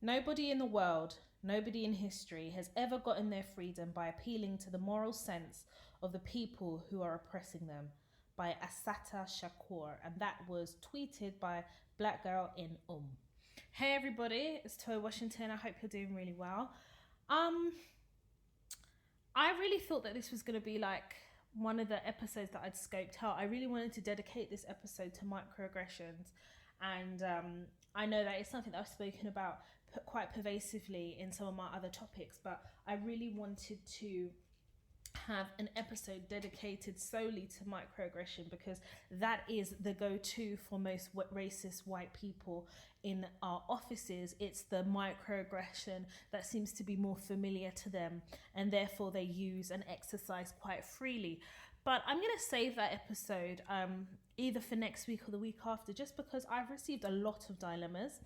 Nobody in the world, nobody in history has ever gotten their freedom by appealing to the moral sense of the people who are oppressing them. By Asata Shakur, and that was tweeted by Black Girl in Hey everybody, it's Toy Washington. I hope you're doing really well. I really thought that this was going to be like one of the episodes that I'd scoped out. I really wanted to dedicate this episode to microaggressions, and I know that it's something that I've spoken about quite pervasively in some of my other topics, but I really wanted to have an episode dedicated solely to microaggression, because that is the go-to for most racist white people in our offices. It's the microaggression that seems to be more familiar to them, and therefore they use and exercise quite freely. But I'm going to save that episode either for next week or the week after, just because I've received a lot of dilemmas.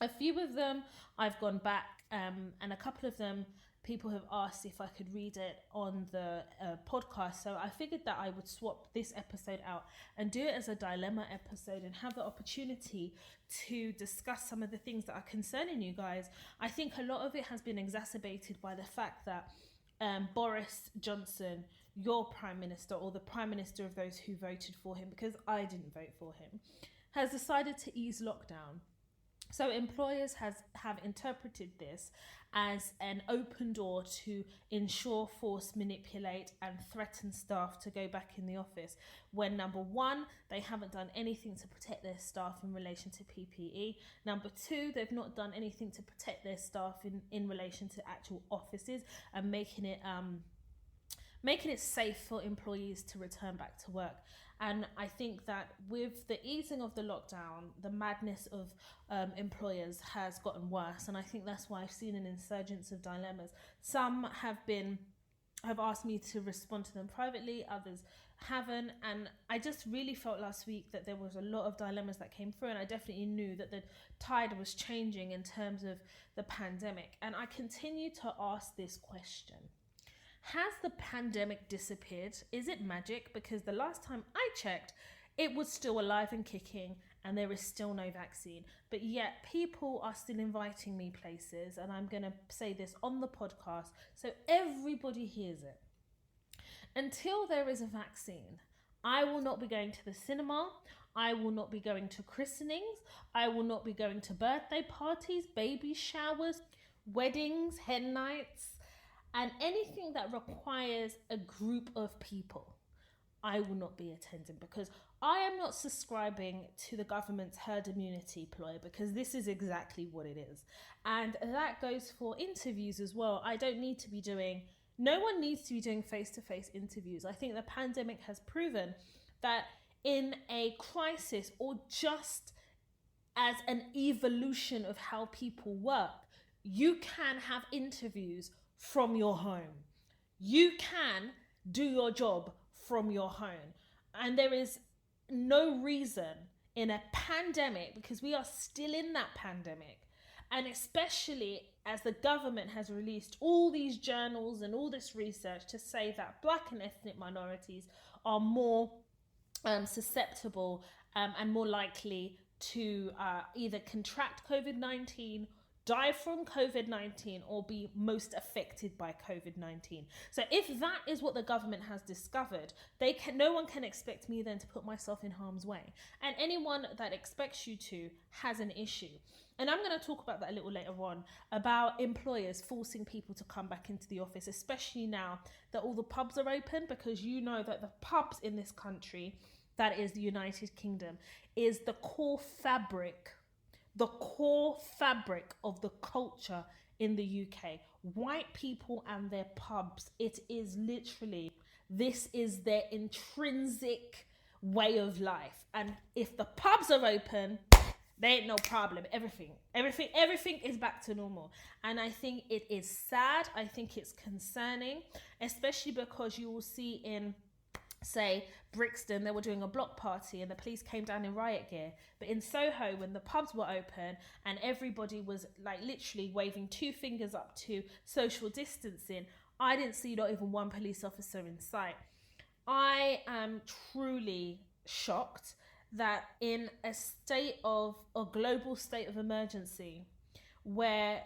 A few of them I've gone back, and a couple of them people have asked if I could read it on the podcast. So I figured that I would swap this episode out and do it as a dilemma episode and have the opportunity to discuss some of the things that are concerning you guys. I think a lot of it has been exacerbated by the fact that Boris Johnson, your prime minister, or the prime minister of those who voted for him, because I didn't vote for him, has decided to ease lockdown. So employers have interpreted this as an open door to ensure, force, manipulate and threaten staff to go back in the office when, number one, they haven't done anything to protect their staff in relation to PPE. Number two, they've not done anything to protect their staff in relation to actual offices and making it safe for employees to return back to work. And I think that with the easing of the lockdown, the madness of employers has gotten worse. And I think that's why I've seen an insurgence of dilemmas. Some have asked me to respond to them privately, others haven't. And I just really felt last week that there was a lot of dilemmas that came through. And I definitely knew that the tide was changing in terms of the pandemic. And I continue to ask this question. Has the pandemic disappeared? Is it magic? Because the last time I checked, it was still alive and kicking, and there is still no vaccine. But yet people are still inviting me places, and I'm going to say this on the podcast so everybody hears it. Until there is a vaccine, I will not be going to the cinema. I will not be going to christenings. I will not be going to birthday parties, baby showers, weddings, hen nights, and anything that requires a group of people. I will not be attending, because I am not subscribing to the government's herd immunity ploy, because this is exactly what it is. And that goes for interviews as well. No one needs to be doing face-to-face interviews. I think the pandemic has proven that in a crisis, or just as an evolution of how people work, you can have interviews from your home. You can do your job from your home. And there is no reason in a pandemic, because we are still in that pandemic, and especially as the government has released all these journals and all this research to say that Black and ethnic minorities are more susceptible and more likely to either contract COVID-19, die from COVID-19, or be most affected by COVID-19. So if that is what the government has discovered, no one can expect me then to put myself in harm's way. And anyone that expects you to has an issue. And I'm going to talk about that a little later on, about employers forcing people to come back into the office, especially now that all the pubs are open, because you know that the pubs in this country, that is the United Kingdom, is the core fabric of the culture in the UK. White people and their pubs, it is literally, this is their intrinsic way of life. And if the pubs are open, there ain't no problem. Everything is back to normal. And I think it is sad. I think it's concerning, especially because you will see in, say, Brixton, they were doing a block party and the police came down in riot gear. But in Soho, when the pubs were open and everybody was like literally waving two fingers up to social distancing, I didn't see not even one police officer in sight. I am truly shocked that in a global state of emergency, where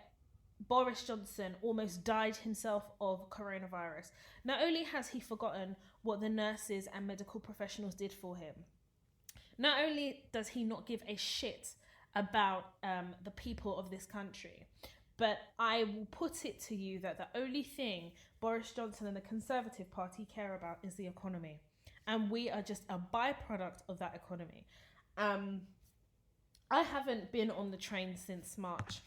Boris Johnson almost died himself of coronavirus. Not only has he forgotten what the nurses and medical professionals did for him, not only does he not give a shit about the people of this country, but I will put it to you that the only thing Boris Johnson and the Conservative Party care about is the economy. And we are just a byproduct of that economy. I haven't been on the train since March.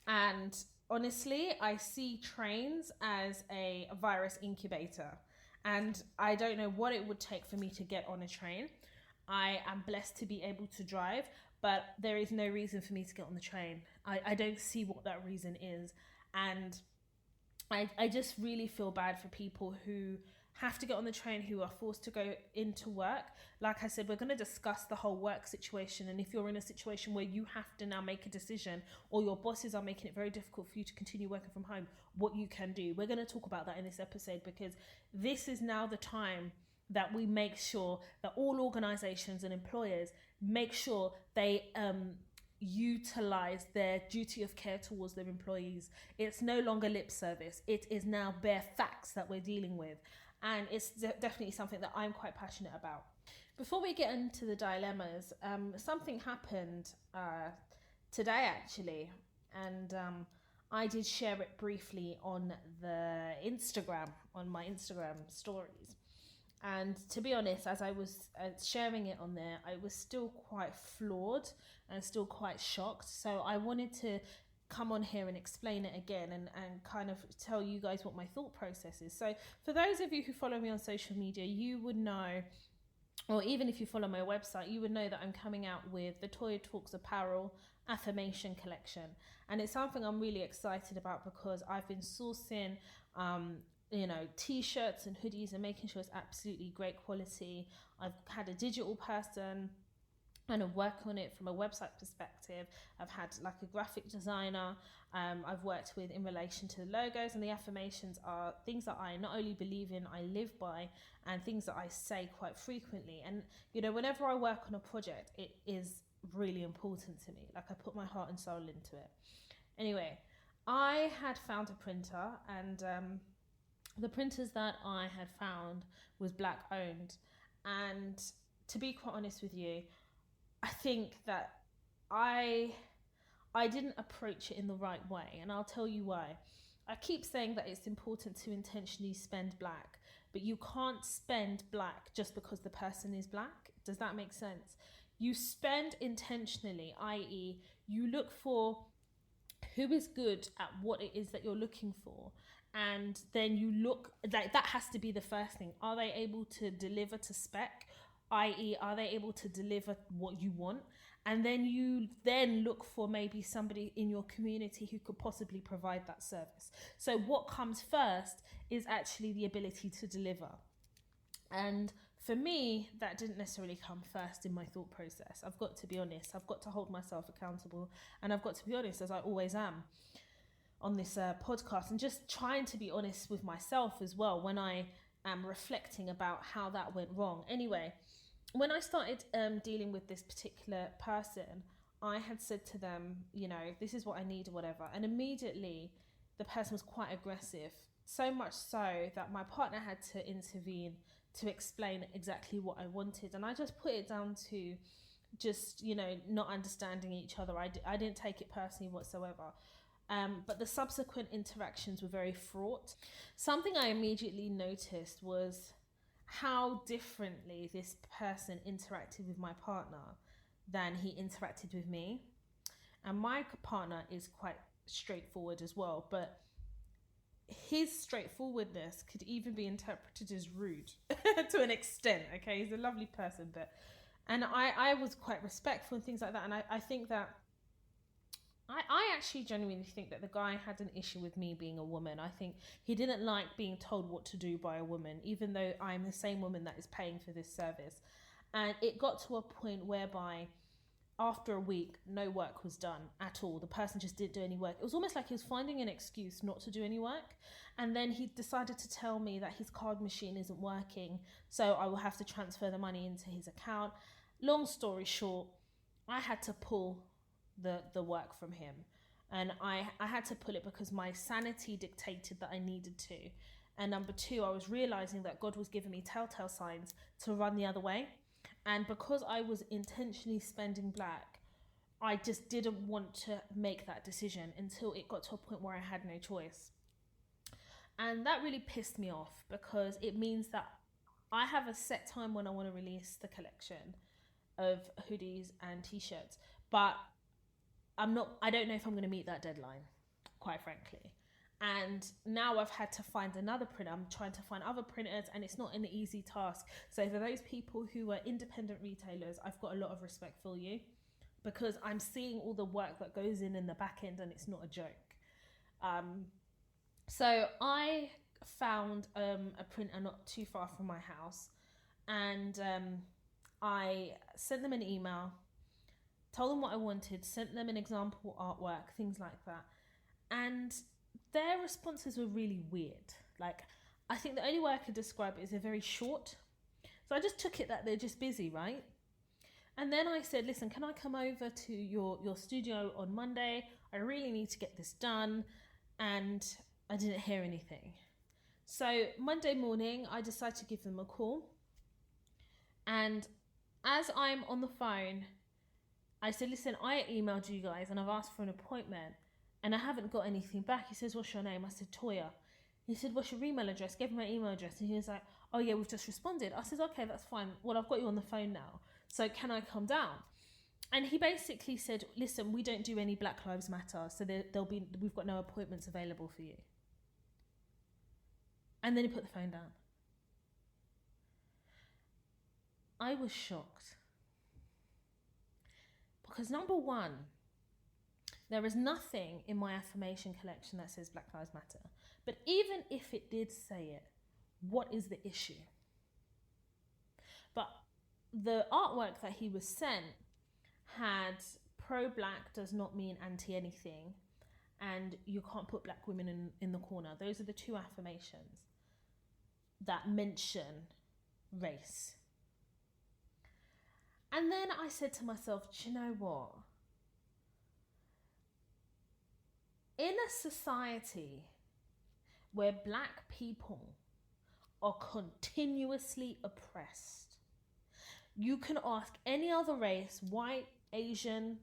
And honestly, I see trains as a virus incubator. And I don't know what it would take for me to get on a train. I am blessed to be able to drive, but there is no reason for me to get on the train. I don't see what that reason is. And I just really feel bad for people who have to get on the train, who are forced to go into work. Like I said, we're going to discuss the whole work situation. And if you're in a situation where you have to now make a decision, or your bosses are making it very difficult for you to continue working from home, what you can do. We're going to talk about that in this episode, because this is now the time that we make sure that all organizations and employers make sure they utilize their duty of care towards their employees. It's no longer lip service. It is now bare facts that we're dealing with. And it's definitely something that I'm quite passionate about. Before we get into the dilemmas, something happened today actually. And I did share it briefly on my Instagram stories. And to be honest, as I was sharing it on there, I was still quite floored and still quite shocked. So I wanted to come on here and explain it again and kind of tell you guys what my thought process is. So for those of you who follow me on social media, you would know, or even if you follow my website, you would know that I'm coming out with the Toya Talks Apparel Affirmation Collection. And it's something I'm really excited about, because I've been sourcing t-shirts and hoodies and making sure it's absolutely great quality. I've had a digital person kind of work on it from a website perspective. I've had like a graphic designer. I've worked with in relation to the logos, and the affirmations are things that I not only believe in, I live by, and things that I say quite frequently. And whenever I work on a project, it is really important to me. Like, I put my heart and soul into it. Anyway, I had found a printer, and the printers that I had found was black owned. And to be quite honest with you, I think that I didn't approach it in the right way, and I'll tell you why. I keep saying that it's important to intentionally spend black, but you can't spend black just because the person is black. Does that make sense? You spend intentionally, i.e., you look for who is good at what it is that you're looking for, and then you look like that has to be the first thing. Are they able to deliver to spec? I.e., are they able to deliver what you want? And then you look for maybe somebody in your community who could possibly provide that service. So what comes first is actually the ability to deliver. And for me, that didn't necessarily come first in my thought process. I've got to be honest. I've got to hold myself accountable. And I've got to be honest, as I always am on this podcast, and just trying to be honest with myself as well when I am reflecting about how that went wrong. Anyway, when I started dealing with this particular person, I had said to them, this is what I need or whatever. And immediately the person was quite aggressive. So much so that my partner had to intervene to explain exactly what I wanted. And I just put it down to just, not understanding each other. I didn't take it personally whatsoever. But the subsequent interactions were very fraught. Something I immediately noticed was how differently this person interacted with my partner than he interacted with me. And my partner is quite straightforward as well, but his straightforwardness could even be interpreted as rude to an extent. Okay, he's a lovely person, and I was quite respectful and things like that. And I think that I actually genuinely think that the guy had an issue with me being a woman. I think he didn't like being told what to do by a woman, even though I'm the same woman that is paying for this service. And it got to a point whereby after a week, no work was done at all. The person just didn't do any work. It was almost like he was finding an excuse not to do any work. And then he decided to tell me that his card machine isn't working, so I will have to transfer the money into his account. Long story short, I had to pull the work from him. And I had to pull it because my sanity dictated that I needed to. And number two, I was realizing that God was giving me telltale signs to run the other way. And because I was intentionally spending black, I just didn't want to make that decision until it got to a point where I had no choice. And that really pissed me off, because it means that I have a set time when I want to release the collection of hoodies and t-shirts, but I don't know if I'm going to meet that deadline, quite frankly. And now I've had to find another printer. I'm trying to find other printers, and it's not an easy task. So for those people who are independent retailers, I've got a lot of respect for you, because I'm seeing all the work that goes in the back end, and it's not a joke. So I found a printer not too far from my house, and I sent them an email, told them what I wanted, sent them an example artwork, things like that. And their responses were really weird. Like, I think the only way I could describe it is they're very short. So I just took it that they're just busy, right? And then I said, listen, can I come over to your studio on Monday? I really need to get this done. And I didn't hear anything. So Monday morning, I decided to give them a call. And as I'm on the phone, I said, listen, I emailed you guys and I've asked for an appointment and I haven't got anything back. He says, what's your name? I said, Toya. He said, what's your email address? Gave him my email address. And he was like, oh yeah, we've just responded. I said, okay, that's fine. Well, I've got you on the phone now. So can I come down? And he basically said, listen, we don't do any Black Lives Matter. So we've got no appointments available for you. And then he put the phone down. I was shocked. Because number one, there is nothing in my affirmation collection that says Black Lives Matter. But even if it did say it, what is the issue? But the artwork that he was sent had pro-black does not mean anti-anything, and you can't put black women in the corner. Those are the two affirmations that mention race. And then I said to myself, do you know what? In a society where black people are continuously oppressed, you can ask any other race, white, Asian,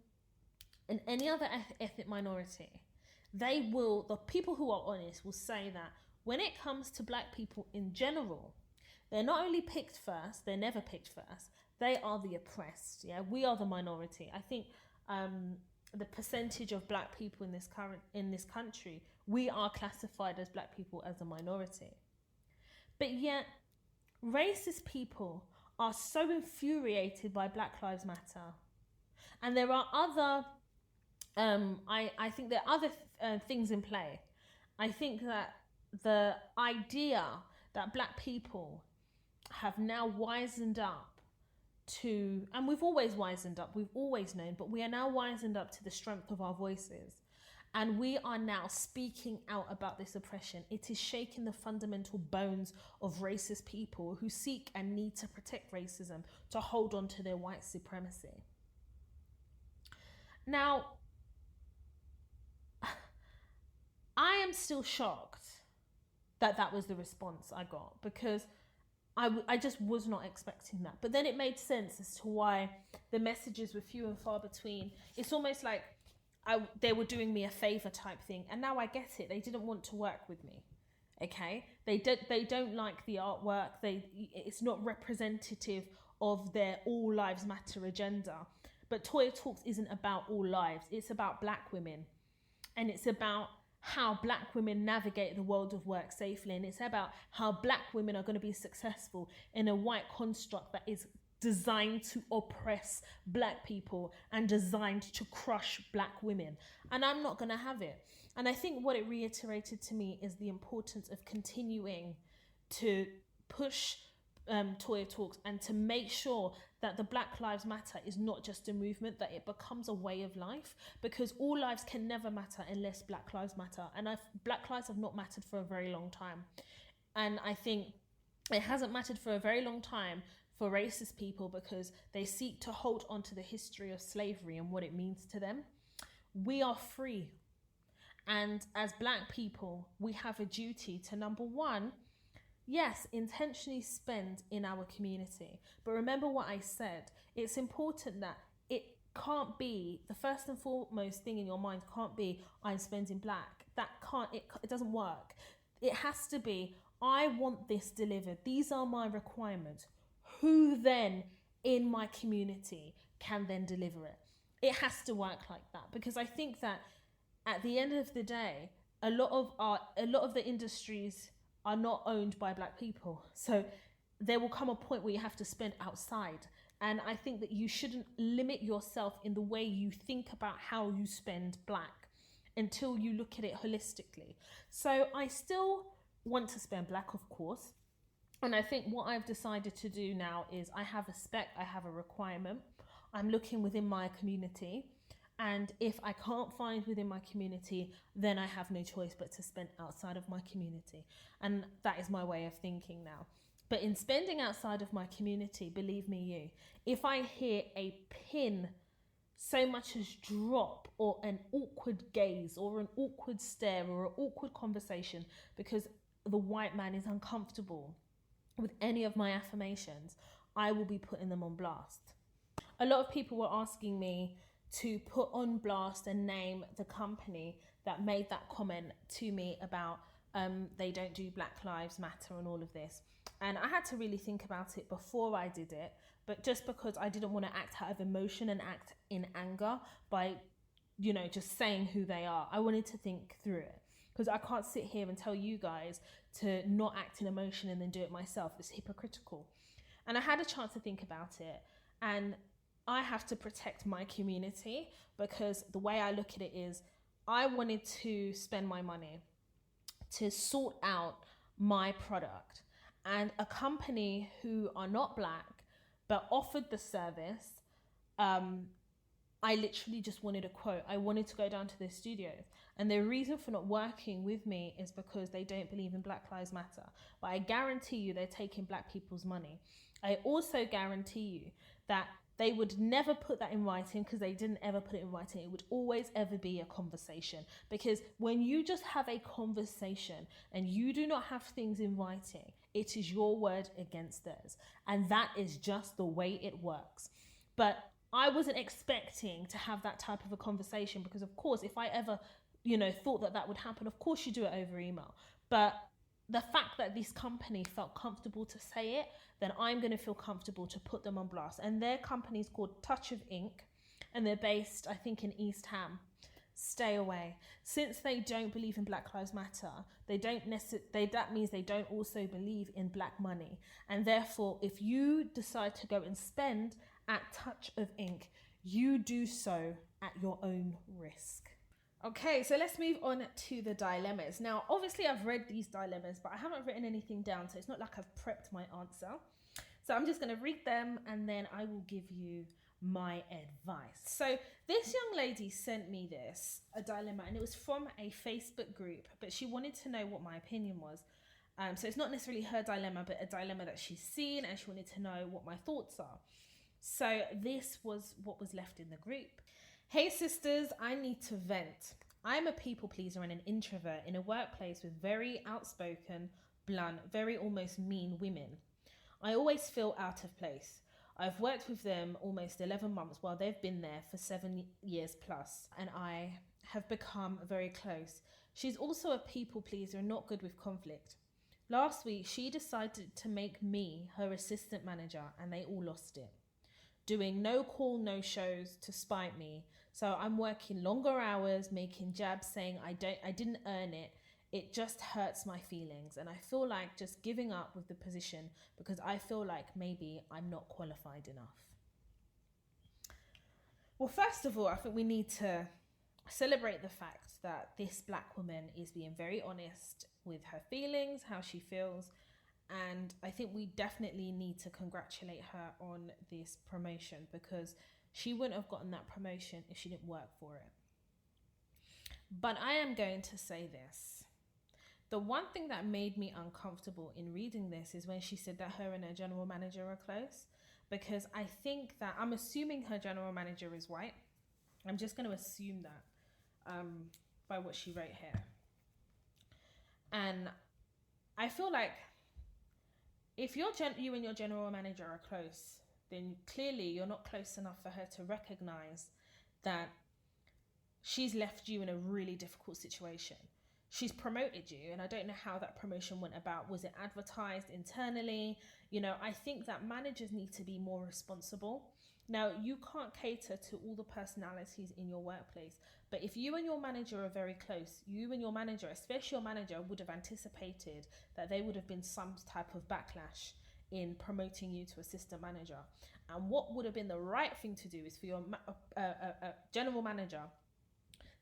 and any other ethnic minority, the people who are honest will say that when it comes to black people in general, they're not only picked first, they're never picked first, they are the oppressed. Yeah, we are the minority. I think the percentage of black people in this country, we are classified as black people as a minority. But yet, racist people are so infuriated by Black Lives Matter. And there are other, I think there are other things in play. I think that the idea that black people have now wisened up to, and we've always wisened up, we've always known, but we are now wisened up to the strength of our voices. And we are now speaking out about this oppression. It is shaking the fundamental bones of racist people who seek and need to protect racism, to hold on to their white supremacy. Now, I am still shocked that that was the response I got, because I just was not expecting that. But then it made sense as to why the messages were few and far between. It's almost like they were doing me a favor type thing. And now I get it. They didn't want to work with me. Okay? They don't like the artwork. It's not representative of their All Lives Matter agenda. But Toya Talks isn't about all lives. It's about black women. And it's about how black women navigate the world of work safely. And it's about how black women are going to be successful in a white construct that is designed to oppress black people and designed to crush black women. And I'm not going to have it. And I think what it reiterated to me is the importance of continuing to push Toya Talks and to make sure that the Black Lives Matter is not just a movement, that it becomes a way of life, because all lives can never matter unless Black Lives Matter. And Black lives have not mattered for a very long time. And I think it hasn't mattered for a very long time for racist people because they seek to hold on to the history of slavery and what it means to them. We are free. And as Black people, we have a duty to, number one, yes, intentionally spend in our community. But remember what I said. It's important that it can't be, the first and foremost thing in your mind can't be, I'm spending Black. That can't, it doesn't work. It has to be, I want this delivered. These are my requirements. Who then in my community can then deliver it? It has to work like that, because I think that at the end of the day, a lot of the industries are not owned by Black people. So there will come a point where you have to spend outside. And I think that you shouldn't limit yourself in the way you think about how you spend Black until you look at it holistically. So I still want to spend Black, of course. And I think what I've decided to do now is I have a spec, I have a requirement. I'm looking within my community. And if I can't find within my community, then I have no choice but to spend outside of my community. And that is my way of thinking now. But in spending outside of my community, believe me you, if I hear a pin so much as drop, or an awkward gaze, or an awkward stare, or an awkward conversation because the white man is uncomfortable with any of my affirmations, I will be putting them on blast. A lot of people were asking me to put on blast and name the company that made that comment to me about they don't do Black Lives Matter and all of this. And I had to really think about it before I did it, but just because I didn't want to act out of emotion and act in anger by, just saying who they are, I wanted to think through it, because I can't sit here and tell you guys to not act in emotion and then do it myself. It's hypocritical. And I had a chance to think about it, and I have to protect my community, because the way I look at it is I wanted to spend my money to sort out my product, and a company who are not Black but offered the service, I literally just wanted a quote. I wanted to go down to their studios, and their reason for not working with me is because they don't believe in Black Lives Matter. But I guarantee you they're taking Black people's money. I also guarantee you that they would never put that in writing, because they didn't ever put it in writing. It would always ever be a conversation, because when you just have a conversation and you do not have things in writing, it is your word against theirs. And that is just the way it works. But I wasn't expecting to have that type of a conversation, because of course, if I ever, thought that would happen, of course you do it over email. But the fact that this company felt comfortable to say it, then I'm going to feel comfortable to put them on blast. And their company is called Touch of Ink, and they're based, I think, in East Ham. Stay away. Since they don't believe in Black Lives Matter, that means they don't also believe in Black money. And therefore, if you decide to go and spend at Touch of Ink, you do so at your own risk. Okay, so let's move on to the dilemmas. Now, obviously I've read these dilemmas, but I haven't written anything down, so it's not like I've prepped my answer. So I'm just going to read them, and then I will give you my advice. So this young lady sent me a dilemma, and it was from a Facebook group, but she wanted to know what my opinion was. So it's not necessarily her dilemma, but a dilemma that she's seen, and she wanted to know what my thoughts are. So this was what was left in the group. Hey sisters, I need to vent. I'm a people pleaser and an introvert in a workplace with very outspoken, blunt, very almost mean women. I always feel out of place. I've worked with them almost 11 months while they've been there for 7 years plus, and I have become very close. She's also a people pleaser and not good with conflict. Last week, she decided to make me her assistant manager, and they all lost it. Doing no call, no shows to spite me. So I'm working longer hours, making jabs, saying I didn't earn it. It just hurts my feelings, and I feel like just giving up with the position because I feel like maybe I'm not qualified enough. Well, first of all, I think we need to celebrate the fact that this Black woman is being very honest with her feelings, how she feels, and I think we definitely need to congratulate her on this promotion, because she wouldn't have gotten that promotion if she didn't work for it. But I am going to say this. The one thing that made me uncomfortable in reading this is when she said that her and her general manager are close, because I think that, I'm assuming her general manager is white. I'm just going to assume that. by what she wrote here. And I feel like if you and your general manager are close, then clearly you're not close enough for her to recognize that she's left you in a really difficult situation. She's promoted you, and I don't know how that promotion went about. Was it advertised internally? I think that managers need to be more responsible. Now, you can't cater to all the personalities in your workplace, but if you and your manager are very close, you and your manager, especially your manager, would have anticipated that there would have been some type of backlash in promoting you to assistant manager. And what would have been the right thing to do is for your general manager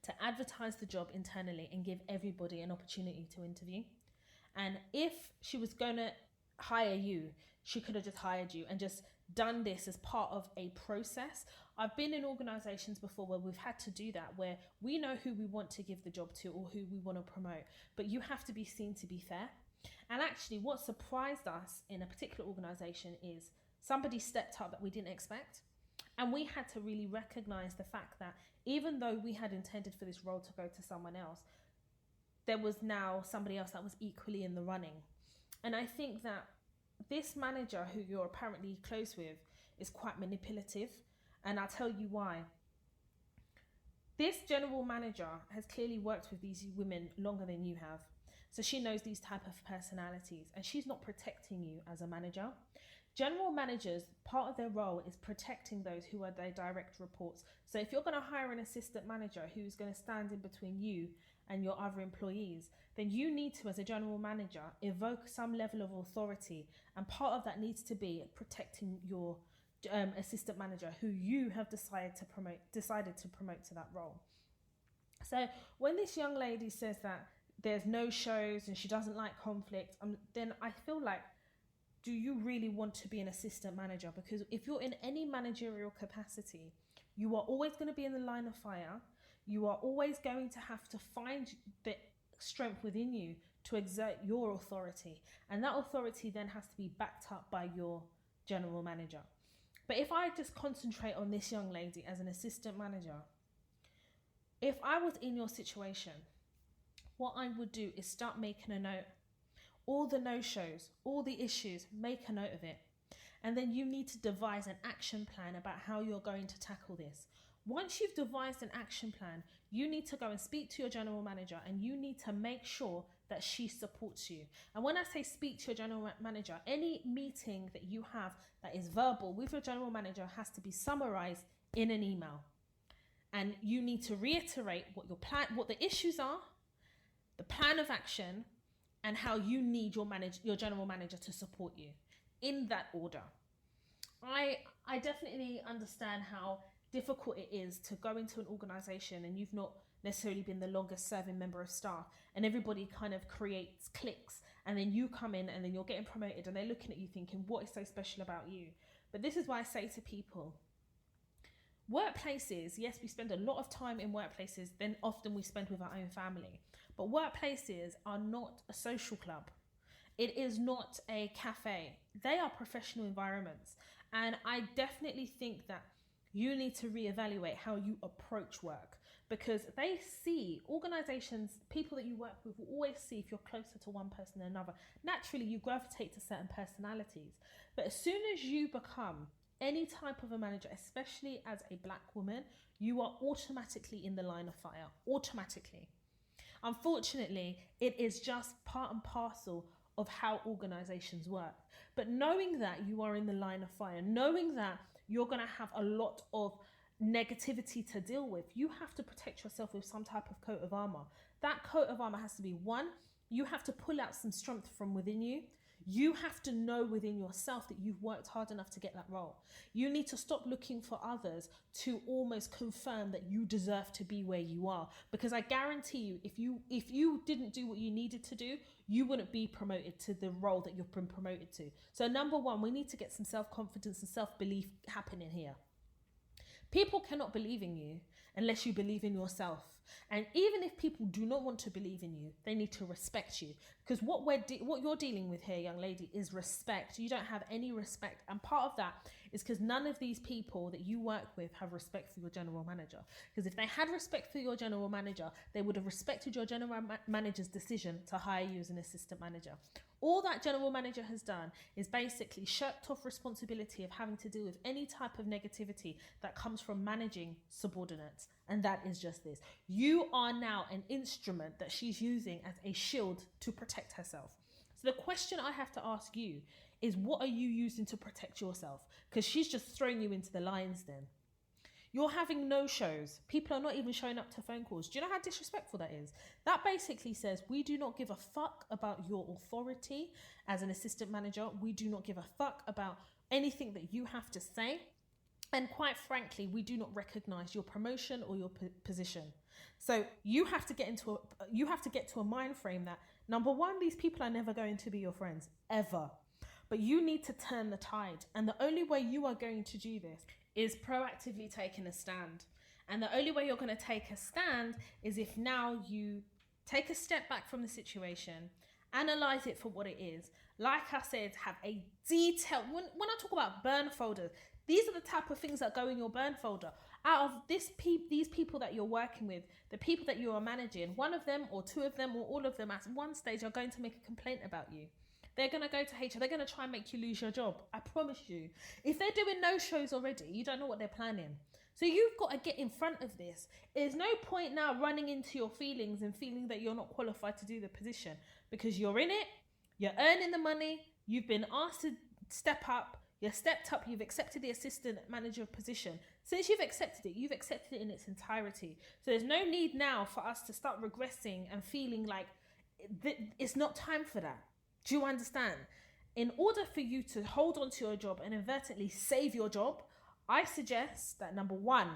to advertise the job internally and give everybody an opportunity to interview. And if she was going to hire you, she could have just hired you and just done this as part of a process. I've been in organizations before where we've had to do that, where we know who we want to give the job to or who we want to promote, but you have to be seen to be fair. And actually what surprised us in a particular organization is somebody stepped up that we didn't expect. And we had to really recognize the fact that even though we had intended for this role to go to someone else, there was now somebody else that was equally in the running. And I think that this manager who you're apparently close with is quite manipulative. And I'll tell you why. This general manager has clearly worked with these women longer than you have. So she knows these type of personalities, and she's not protecting you as a manager. General managers, part of their role is protecting those who are their direct reports. So if you're going to hire an assistant manager who's going to stand in between you and your other employees, then you need to, as a general manager, evoke some level of authority. And part of that needs to be protecting your assistant manager who you have decided to promote to that role. So when this young lady says that there's no shows and she doesn't like conflict, then I feel like, do you really want to be an assistant manager? Because if you're in any managerial capacity, you are always going to be in the line of fire. You are always going to have to find the strength within you to exert your authority. And that authority then has to be backed up by your general manager. But if I just concentrate on this young lady as an assistant manager, if I was in your situation, what I would do is start making a note. All the no-shows, all the issues, make a note of it. And then you need to devise an action plan about how you're going to tackle this. Once you've devised an action plan, you need to go and speak to your general manager, and you need to make sure that she supports you. And when I say speak to your general manager, any meeting that you have that is verbal with your general manager has to be summarized in an email. And you need to reiterate what your plan, what the issues are, the plan of action, and how you need your general manager to support you in that order. I definitely understand how difficult it is to go into an organization and you've not necessarily been the longest serving member of staff, and everybody kind of creates cliques, and then you come in and then you're getting promoted and they're looking at you thinking, what is so special about you? But this is why I say to people, workplaces, yes, we spend a lot of time in workplaces than often we spend with our own family. But workplaces are not a social club. It is not a cafe. They are professional environments. And I definitely think that you need to reevaluate how you approach work, because they see organizations, people that you work with will always see if you're closer to one person than another. Naturally, you gravitate to certain personalities. But as soon as you become any type of a manager, especially as a black woman, you are automatically in the line of fire, automatically. Unfortunately, it is just part and parcel of how organizations work. But knowing that you are in the line of fire, knowing that you're going to have a lot of negativity to deal with, you have to protect yourself with some type of coat of armor. That coat of armor has to be, one, you have to pull out some strength from within you. You have to know within yourself that you've worked hard enough to get that role. You need to stop looking for others to almost confirm that you deserve to be where you are. Because I guarantee you, if you didn't do what you needed to do, you wouldn't be promoted to the role that you've been promoted to. So number one, we need to get some self-confidence and self-belief happening here. People cannot believe in you unless you believe in yourself. And even if people do not want to believe in you, they need to respect you. Because what you're dealing with here, young lady, is respect. You don't have any respect. And part of that is because none of these people that you work with have respect for your general manager. Because if they had respect for your general manager, they would have respected your general manager's decision to hire you as an assistant manager. All that general manager has done is basically shirked off responsibility of having to deal with any type of negativity that comes from managing subordinates. And that is just this. You are now an instrument that she's using as a shield to protect herself. So the question I have to ask you is, what are you using to protect yourself? Because she's just throwing you into the lion's den. You're having no-shows. People are not even showing up to phone calls. Do you know how disrespectful that is? That basically says we do not give a fuck about your authority as an assistant manager. We do not give a fuck about anything that you have to say. And quite frankly, we do not recognize your promotion or your position. So you have to get to a mind frame that, number one, these people are never going to be your friends, ever. But you need to turn the tide. And the only way you are going to do this is proactively taking a stand. And the only way you're going to take a stand is if now you take a step back from the situation, analyze it for what it is. Like I said, have a detailed, when I talk about burn folders, these are the type of things that go in your burn folder. Out of these people that you're working with, the people that you are managing, one of them or two of them or all of them at one stage are going to make a complaint about you. They're going to go to HR. They're going to try and make you lose your job. I promise you. If they're doing no shows already, you don't know what they're planning. So you've got to get in front of this. There's no point now running into your feelings and feeling that you're not qualified to do the position, because you're in it, you're earning the money, you've been asked to step up, you've stepped up, you've accepted the assistant manager position. Since you've accepted it in its entirety. So there's no need now for us to start regressing and feeling like it's not time for that. Do you understand? In order for you to hold on to your job and inadvertently save your job, I suggest that, number one,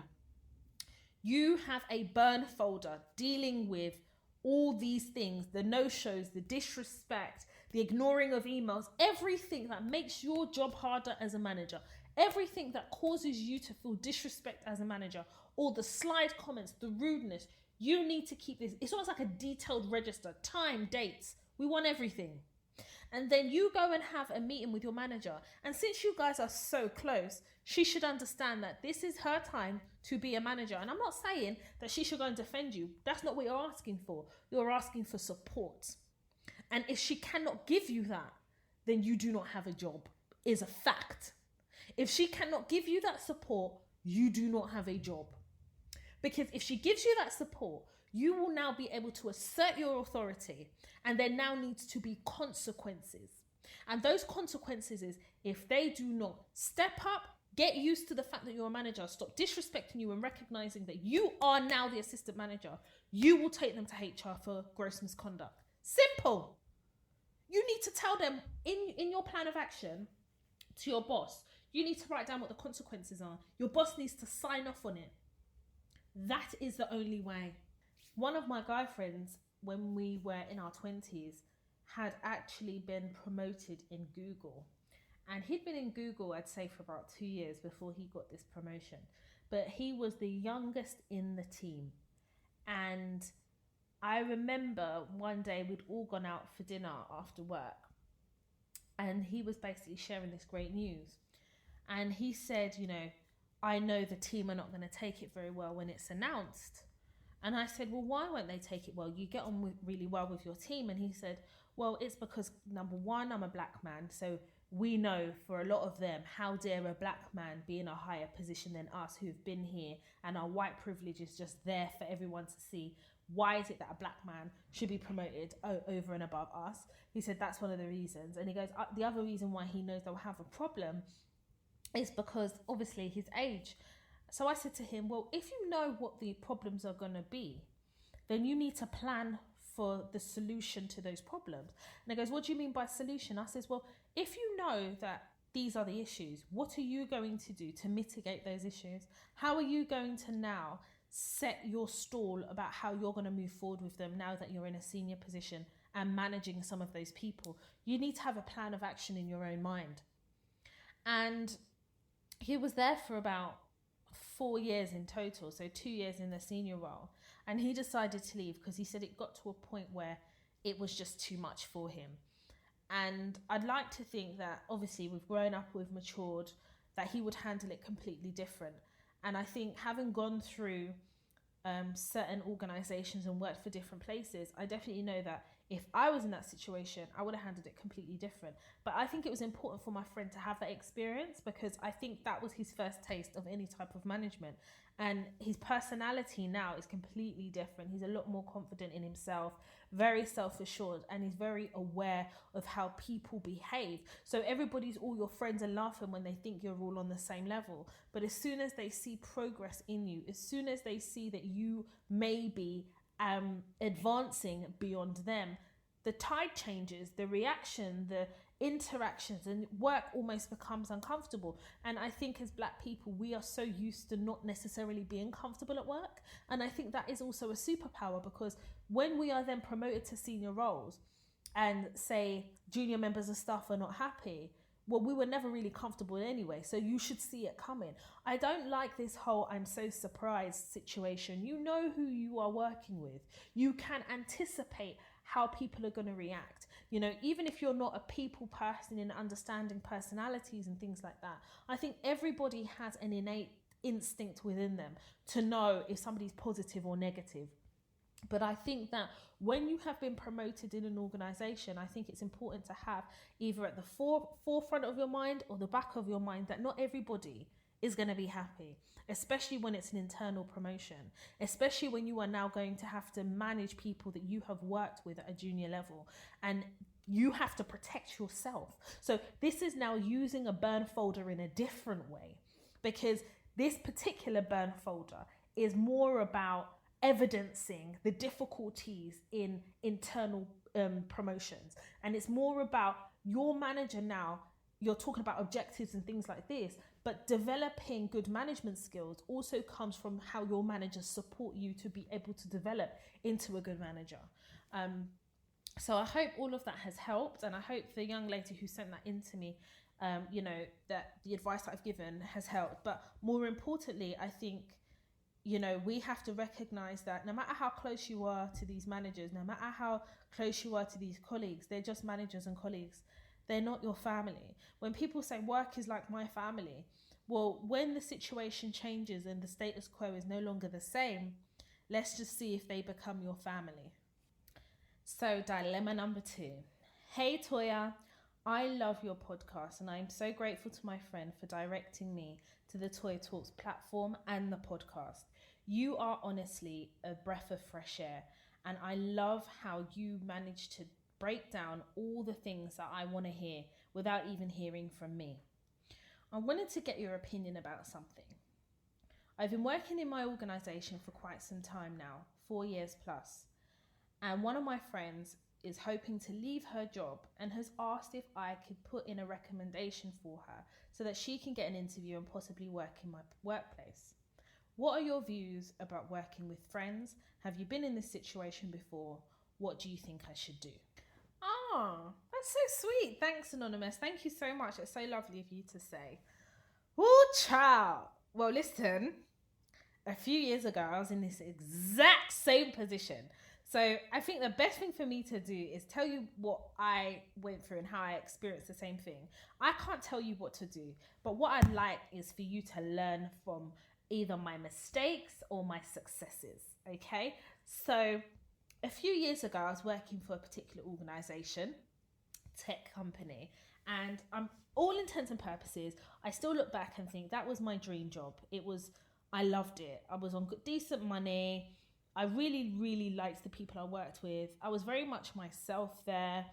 you have a burn folder dealing with all these things, the no-shows, the disrespect, the ignoring of emails, everything that makes your job harder as a manager, everything that causes you to feel disrespect as a manager, all the slide comments, the rudeness. You need to keep this. It's almost like a detailed register, time, dates. We want everything. And then you go and have a meeting with your manager. And since you guys are so close, she should understand that this is her time to be a manager. And I'm not saying that she should go and defend you. That's not what you're asking for. You're asking for support. And if she cannot give you that, then you do not have a job. Is a fact. If she cannot give you that support, you do not have a job. Because if she gives you that support, you will now be able to assert your authority, and there now needs to be consequences. And those consequences is, if they do not step up, get used to the fact that you're a manager, stop disrespecting you and recognizing that you are now the assistant manager, you will take them to HR for gross misconduct. Simple. You need to tell them in your plan of action to your boss, you need to write down what the consequences are. Your boss needs to sign off on it. That is the only way. One of my guy friends, when we were in our 20s, had actually been promoted in Google. And he'd been in Google, I'd say, for about 2 years before he got this promotion. But he was the youngest in the team. And I remember one day we'd all gone out for dinner after work. And he was basically sharing this great news. And he said, I know the team are not going to take it very well when it's announced. And I said, well, why won't they take it well? You get on really well with your team. And he said, well, it's because, number one, I'm a black man. So we know for a lot of them, how dare a black man be in a higher position than us who've been here, and our white privilege is just there for everyone to see. Why is it that a black man should be promoted over and above us? He said, that's one of the reasons. And he goes, the other reason why he knows they'll have a problem is because obviously his age. So I said to him, well, if you know what the problems are going to be, then you need to plan for the solution to those problems. And he goes, what do you mean by solution? I says, well, if you know that these are the issues, what are you going to do to mitigate those issues? How are you going to now set your stall about how you're going to move forward with them now that you're in a senior position and managing some of those people? You need to have a plan of action in your own mind. And he was there for about 4 years in total, so 2 years in the senior role. and he decided to leave because he said it got to a point where it was just too much for him. And I'd like to think that obviously we've grown up, we've matured, that he would handle it completely different. And I think having gone through certain organizations and worked for different places, I definitely know that if I was in that situation, I would have handled it completely different. But I think it was important for my friend to have that experience, because I think that was his first taste of any type of management. And his personality now is completely different. He's a lot more confident in himself, very self-assured, and he's very aware of how people behave. So everybody's all your friends and laughing when they think you're all on the same level. But as soon as they see progress in you, as soon as they see that you may be advancing beyond them, the tide changes, the reaction, the interactions, and work almost becomes uncomfortable. And I think as Black people, we are so used to not necessarily being comfortable at work. And I think that is also a superpower, because when we are then promoted to senior roles and say junior members of staff are not happy, well, we were never really comfortable anyway, so you should see it coming. I don't like this whole I'm so surprised situation. You know who you are working with. You can anticipate how people are going to react. You know, even if you're not a people person in understanding personalities and things like that, I think everybody has an innate instinct within them to know if somebody's positive or negative. But I think that when you have been promoted in an organization, I think it's important to have either at the forefront of your mind or the back of your mind that not everybody is going to be happy, especially when it's an internal promotion, especially when you are now going to have to manage people that you have worked with at a junior level, and you have to protect yourself. So this is now using a burn folder in a different way, because this particular burn folder is more about evidencing the difficulties in internal promotions. And it's more about your manager now, you're talking about objectives and things like this, but developing good management skills also comes from how your managers support you to be able to develop into a good manager. So I hope all of that has helped, and I hope the young lady who sent that in to me, that the advice that I've given has helped. But more importantly, I think, we have to recognize that no matter how close you are to these managers, no matter how close you are to these colleagues, they're just managers and colleagues. They're not your family. When people say work is like my family, well, when the situation changes and the status quo is no longer the same, let's just see if they become your family. So dilemma number 2. Hey Toya, I love your podcast, and I am so grateful to my friend for directing me to the Toy Talks platform and the podcast. You are honestly a breath of fresh air, and I love how you manage to break down all the things that I want to hear without even hearing from me. I wanted to get your opinion about something. I've been working in my organisation for quite some time now, 4 years plus, and one of my friends is hoping to leave her job and has asked if I could put in a recommendation for her so that she can get an interview and possibly work in my workplace. What are your views about working with friends? Have you been in this situation before? What do you think I should do? Oh, that's so sweet. Thanks, Anonymous. Thank you so much. It's so lovely of you to say. Oh, child. Well, listen, a few years ago, I was in this exact same position. So I think the best thing for me to do is tell you what I went through and how I experienced the same thing. I can't tell you what to do, but what I'd like is for you to learn from either my mistakes or my successes, okay? So a few years ago, I was working for a particular organization, tech company, and I'm all intents and purposes, I still look back and think that was my dream job. I loved it. I was on decent money. I really, really liked the people I worked with. I was very much myself there.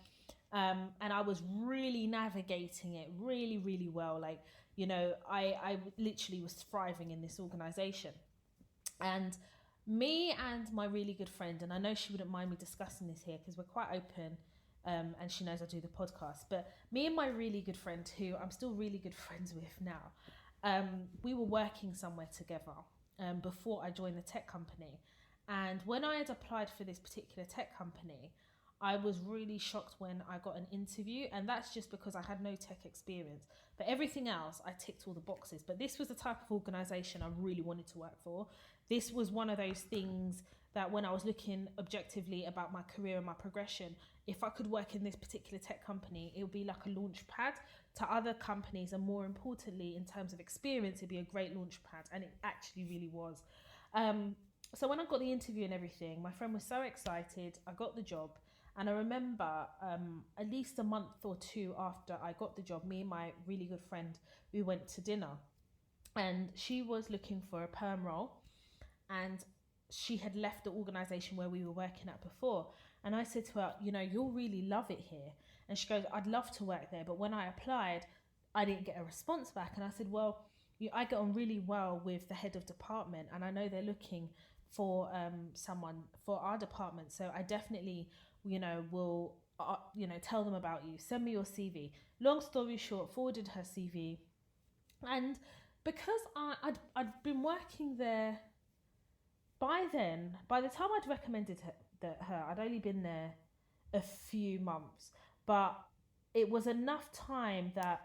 And I was really navigating it really, really well. I literally was thriving in this organization. And me and my really good friend, and I know she wouldn't mind me discussing this here because we're quite open, and she knows I do the podcast, but me and my really good friend, who I'm still really good friends with now, we were working somewhere together before I joined the tech company. And when I had applied for this particular tech company, I was really shocked when I got an interview, and that's just because I had no tech experience. But everything else, I ticked all the boxes. But this was the type of organisation I really wanted to work for. this was one of those things that when I was looking objectively about my career and my progression, if I could work in this particular tech company, it would be like a launch pad to other companies, and more importantly, in terms of experience, it'd be a great launch pad, and it actually really was. So when I got the interview and everything, my friend was so excited. I got the job, and I remember at least a month or two after I got the job, me and my really good friend, we went to dinner, and she was looking for a perm role, and she had left the organisation where we were working at before. And I said to her, you know, you'll really love it here. And she goes, I'd love to work there, but when I applied, I didn't get a response back. And I said, well, I get on really well with the head of department, and I know they're looking for someone for our department, so I definitely, will tell them about you. Send me your CV. Long story short, forwarded her CV, and because I'd been working there by then, by the time I'd recommended her, I'd only been there a few months, but it was enough time that,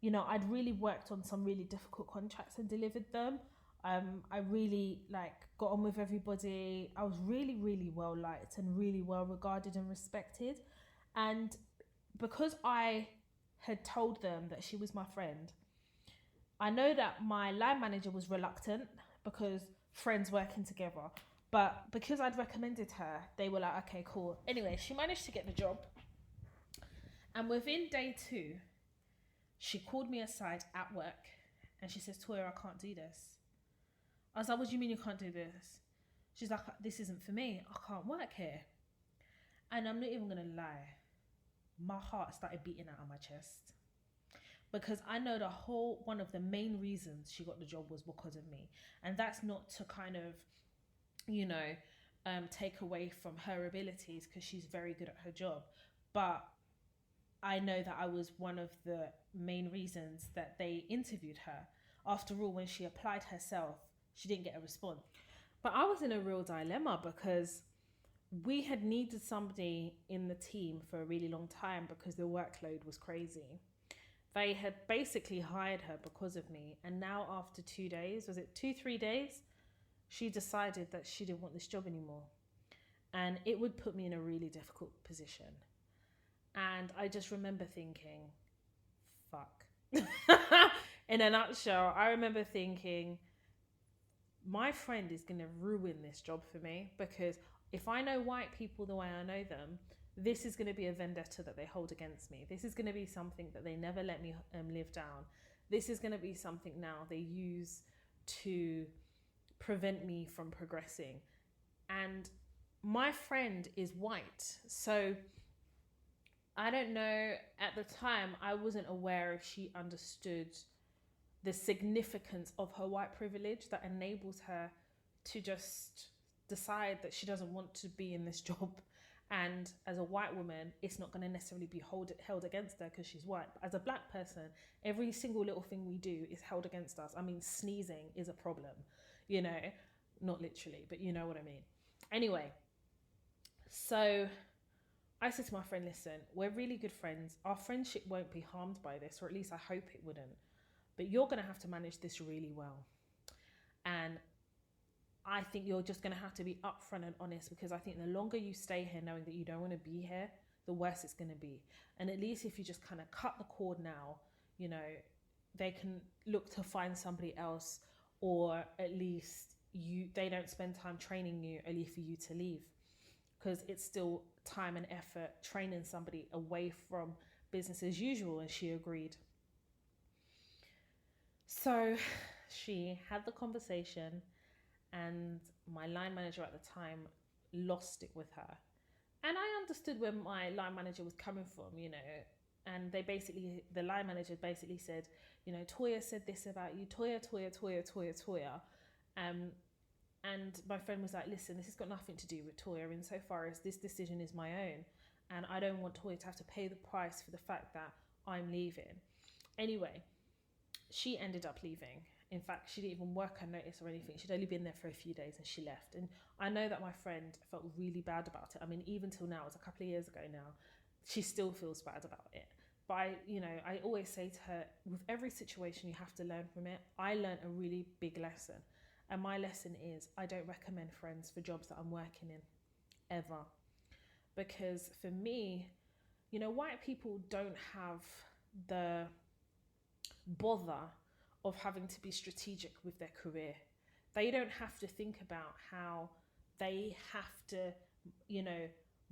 I'd really worked on some really difficult contracts and delivered them. I really got on with everybody. I was really, really well liked and really well regarded and respected. And because I had told them that she was my friend, I know that my line manager was reluctant because friends working together. But because I'd recommended her, they were like, okay, cool. Anyway, she managed to get the job. And within day 2, she called me aside at work and she says, Toya, I can't do this. I was like, what do you mean you can't do this? She's like, this isn't for me. I can't work here. And I'm not even going to lie. My heart started beating out of my chest. Because I know one of the main reasons she got the job was because of me. And that's not to kind of, take away from her abilities, because she's very good at her job. But I know that I was one of the main reasons that they interviewed her. After all, when she applied herself, she didn't get a response. But I was in a real dilemma because we had needed somebody in the team for a really long time because the workload was crazy. They had basically hired her because of me. And now after 2 days, was it 3 days? She decided that she didn't want this job anymore. And it would put me in a really difficult position. And I just remember thinking, fuck. In a nutshell, I remember thinking, my friend is going to ruin this job for me, because if I know white people the way I know them, this is going to be a vendetta that they hold against me. This is going to be something that they never let me live down. This is going to be something now they use to prevent me from progressing. And my friend is white, so I don't know, at the time I wasn't aware if she understood the significance of her white privilege that enables her to just decide that she doesn't want to be in this job. And as a white woman, it's not going to necessarily be held against her because she's white. But as a black person, every single little thing we do is held against us. I mean, sneezing is a problem, not literally, but you know what I mean. Anyway, so I said to my friend, listen, we're really good friends. Our friendship won't be harmed by this, or at least I hope it wouldn't. But you're going to have to manage this really well. And I think you're just going to have to be upfront and honest, because I think the longer you stay here knowing that you don't want to be here, the worse it's going to be. And at least if you just kind of cut the cord now, they can look to find somebody else, or at least they don't spend time training you only for you to leave, because it's still time and effort training somebody away from business as usual. And she agreed. So she had the conversation, and my line manager at the time lost it with her. And I understood where my line manager was coming from, and the line manager basically said, Toya said this about you, Toya. And my friend was like, listen, this has got nothing to do with Toya insofar as this decision is my own. And I don't want Toya to have to pay the price for the fact that I'm leaving. Anyway, she ended up leaving. In fact, she didn't even work her notice or anything. She'd only been there for a few days and she left. And I know that my friend felt really bad about it. I mean, even till now, it's a couple of years ago now, she still feels bad about it. But I always say to her, with every situation, you have to learn from it. I learned a really big lesson. And my lesson is I don't recommend friends for jobs that I'm working in, ever. Because for me, white people don't have the bother of having to be strategic with their career. They don't have to think about how they have to,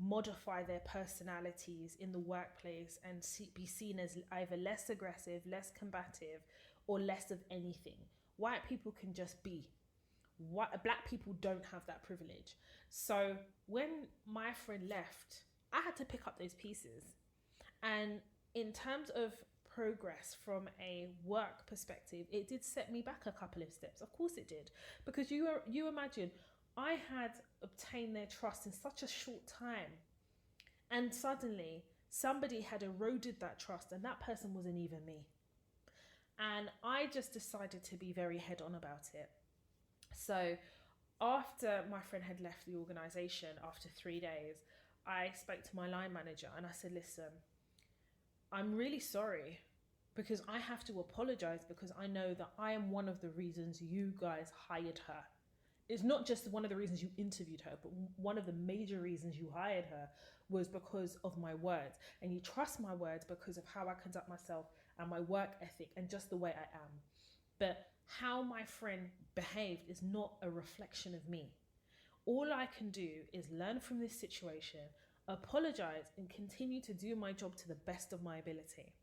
modify their personalities in the workplace and be seen as either less aggressive, less combative, or less of anything. White people can just be. Black people don't have that privilege. So when my friend left, I had to pick up those pieces. And in terms of progress from a work perspective, it did set me back a couple of steps. Of course it did. Because you imagine, I had obtained their trust in such a short time. And suddenly somebody had eroded that trust, and that person wasn't even me. And I just decided to be very head on about it. So after my friend had left the organisation, after 3 days, I spoke to my line manager and I said, listen, I'm really sorry, because I have to apologise, because I know that I am one of the reasons you guys hired her. It's not just one of the reasons you interviewed her, but one of the major reasons you hired her was because of my words. And you trust my words because of how I conduct myself and my work ethic and just the way I am. But how my friend behaved is not a reflection of me. All I can do is learn from this situation, apologise, and continue to do my job to the best of my ability.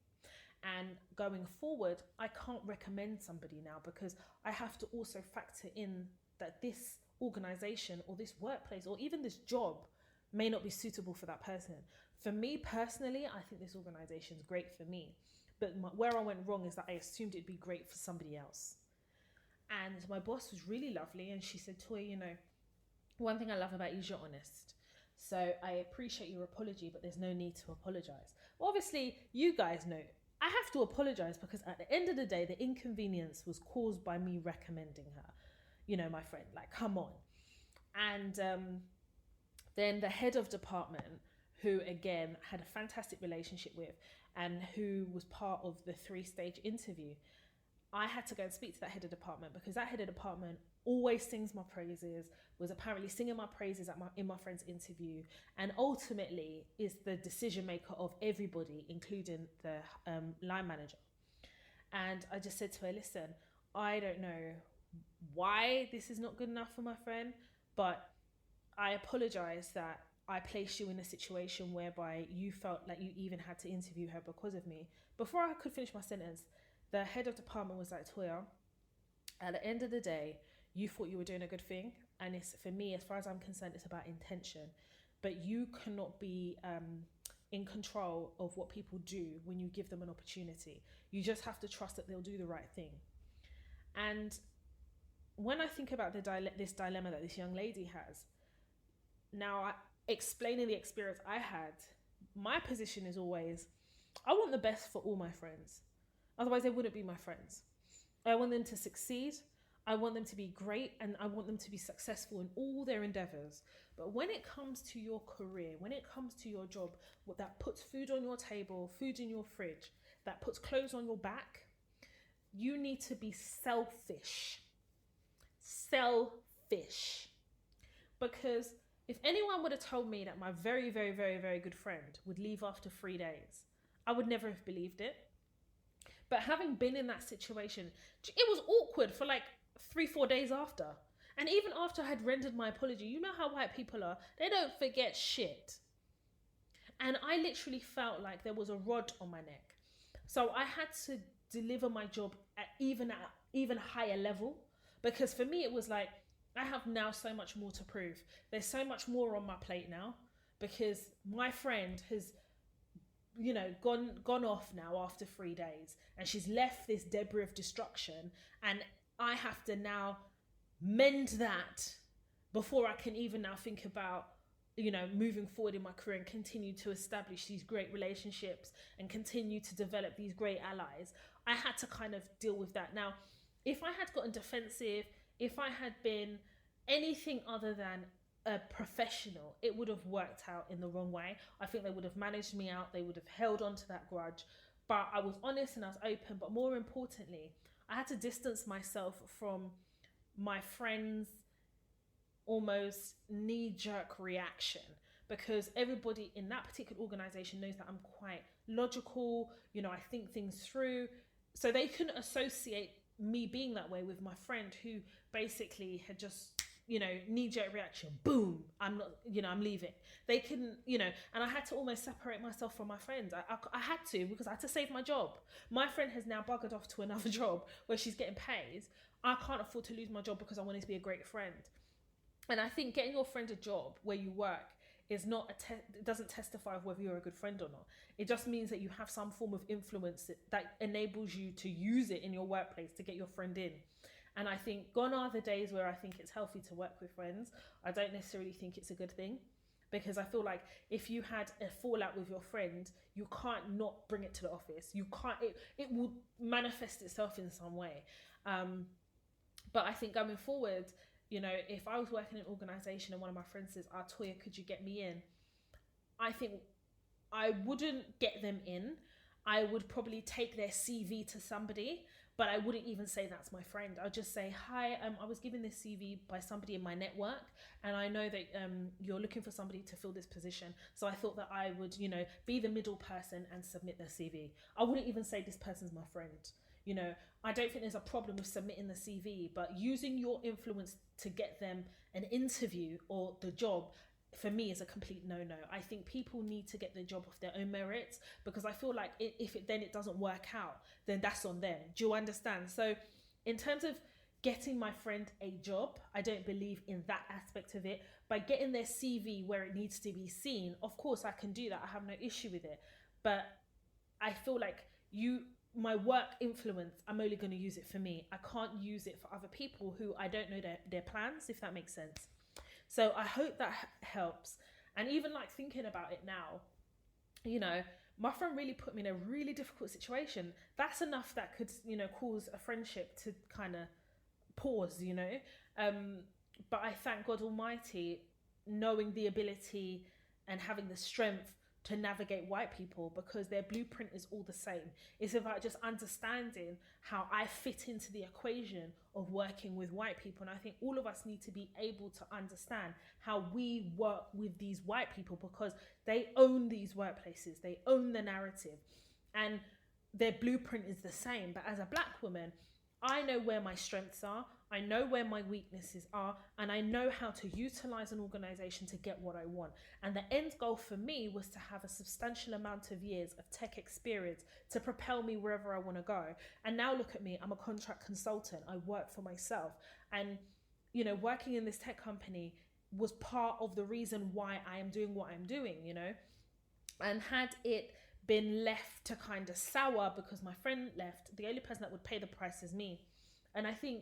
And going forward, I can't recommend somebody now, because I have to also factor in that this organisation or this workplace or even this job may not be suitable for that person. For me personally, I think this organisation is great for me. But where I went wrong is that I assumed it'd be great for somebody else. And my boss was really lovely, and she said, Toy, one thing I love about you is you're honest. So I appreciate your apology, but there's no need to apologise. Well, obviously, you guys know I have to apologise, because at the end of the day, the inconvenience was caused by me recommending her. My friend, like, come on. And then the head of department, who again had a fantastic relationship with and who was part of the 3-stage interview, I had to go and speak to that head of department, because that head of department always sings my praises, was apparently singing my praises in my friend's interview, and ultimately is the decision maker of everybody, including the line manager. And I just said to her, listen, I don't know why this is not good enough for my friend, but I apologise that I placed you in a situation whereby you felt like you even had to interview her because of me. Before I could finish my sentence, the head of department was like, Toya, at the end of the day, you thought you were doing a good thing. And it's, for me, as far as I'm concerned, it's about intention. But you cannot be in control of what people do when you give them an opportunity. You just have to trust that they'll do the right thing. And when I think about this dilemma that this young lady has, now explaining the experience I had, my position is always, I want the best for all my friends. Otherwise, they wouldn't be my friends. I want them to succeed. I want them to be great, and I want them to be successful in all their endeavors. But when it comes to your career, when it comes to your job, that puts food on your table, food in your fridge, that puts clothes on your back, you need to be selfish. Selfish. Because if anyone would have told me that my very, very, very, very good friend would leave after 3 days, I would never have believed it. But having been in that situation, it was awkward for like 3-4 days after. And even after I had rendered my apology, you know how white people are, they don't forget shit. And I literally felt like there was a rod on my neck. So I had to deliver my job at even higher level, because for me it was like, I have now so much more to prove. There's so much more on my plate now, because my friend has gone off now after 3 days, and she's left this debris of destruction, and I have to now mend that before I can even now think about moving forward in my career and continue to establish these great relationships and continue to develop these great allies. I had to kind of deal with that. Now, if I had gotten defensive, if I had been anything other than a professional, it would have worked out in the wrong way. I think they would have managed me out. They would have held on to that grudge. But I was honest and I was open. But more importantly, I had to distance myself from my friend's almost knee-jerk reaction, because everybody in that particular organization knows that I'm quite logical, I think things through. So they couldn't associate me being that way with my friend who basically had just, knee-jerk reaction, boom, I'm not, I'm leaving. They couldn't, and I had to almost separate myself from my friends. I had to, because I had to save my job. My friend has now buggered off to another job where she's getting paid. I can't afford to lose my job because I wanted to be a great friend. And I think getting your friend a job where you work is not it doesn't testify of whether you're a good friend or not. It just means that you have some form of influence that enables you to use it in your workplace to get your friend in. And I think gone are the days where I think it's healthy to work with friends. I don't necessarily think it's a good thing, because I feel like if you had a fallout with your friend, you can't not bring it to the office. You can't, it will manifest itself in some way. But I think going forward, if I was working in an organisation and one of my friends says, Toya, could you get me in? I think I wouldn't get them in. I would probably take their CV to somebody, but I wouldn't even say that's my friend. I'll just say, hi, I was given this CV by somebody in my network, and I know that you're looking for somebody to fill this position. So I thought that I would, be the middle person and submit their CV. I wouldn't even say this person's my friend. I don't think there's a problem with submitting the CV, but using your influence to get them an interview or the job, for me, is a complete no-no. I think people need to get the job off their own merits, because I feel like if it doesn't work out, then that's on them. Do you understand? So in terms of getting my friend a job, I don't believe in that aspect of it. By getting their CV where it needs to be seen, of course I can do that. I have no issue with it. But I feel like my work influence, I'm only going to use it for me. I can't use it for other people who I don't know their plans, if that makes sense. So I hope that helps. And even like thinking about it now, my friend really put me in a really difficult situation. That's enough that could, cause a friendship to kind of pause, but I thank God Almighty, knowing the ability and having the strength to navigate white people, because their blueprint is all the same. It's about just understanding how I fit into the equation of working with white people. And I think all of us need to be able to understand how we work with these white people, because they own these workplaces, they own the narrative, and their blueprint is the same. But as a black woman, I know where my strengths are, I know where my weaknesses are, and I know how to utilize an organization to get what I want. And the end goal for me was to have a substantial amount of years of tech experience to propel me wherever I want to go. And now look at me, I'm a contract consultant, I work for myself. And, working in this tech company was part of the reason why I am doing what I'm doing, And had it been left to kind of sour because my friend left, the only person that would pay the price is me. And I think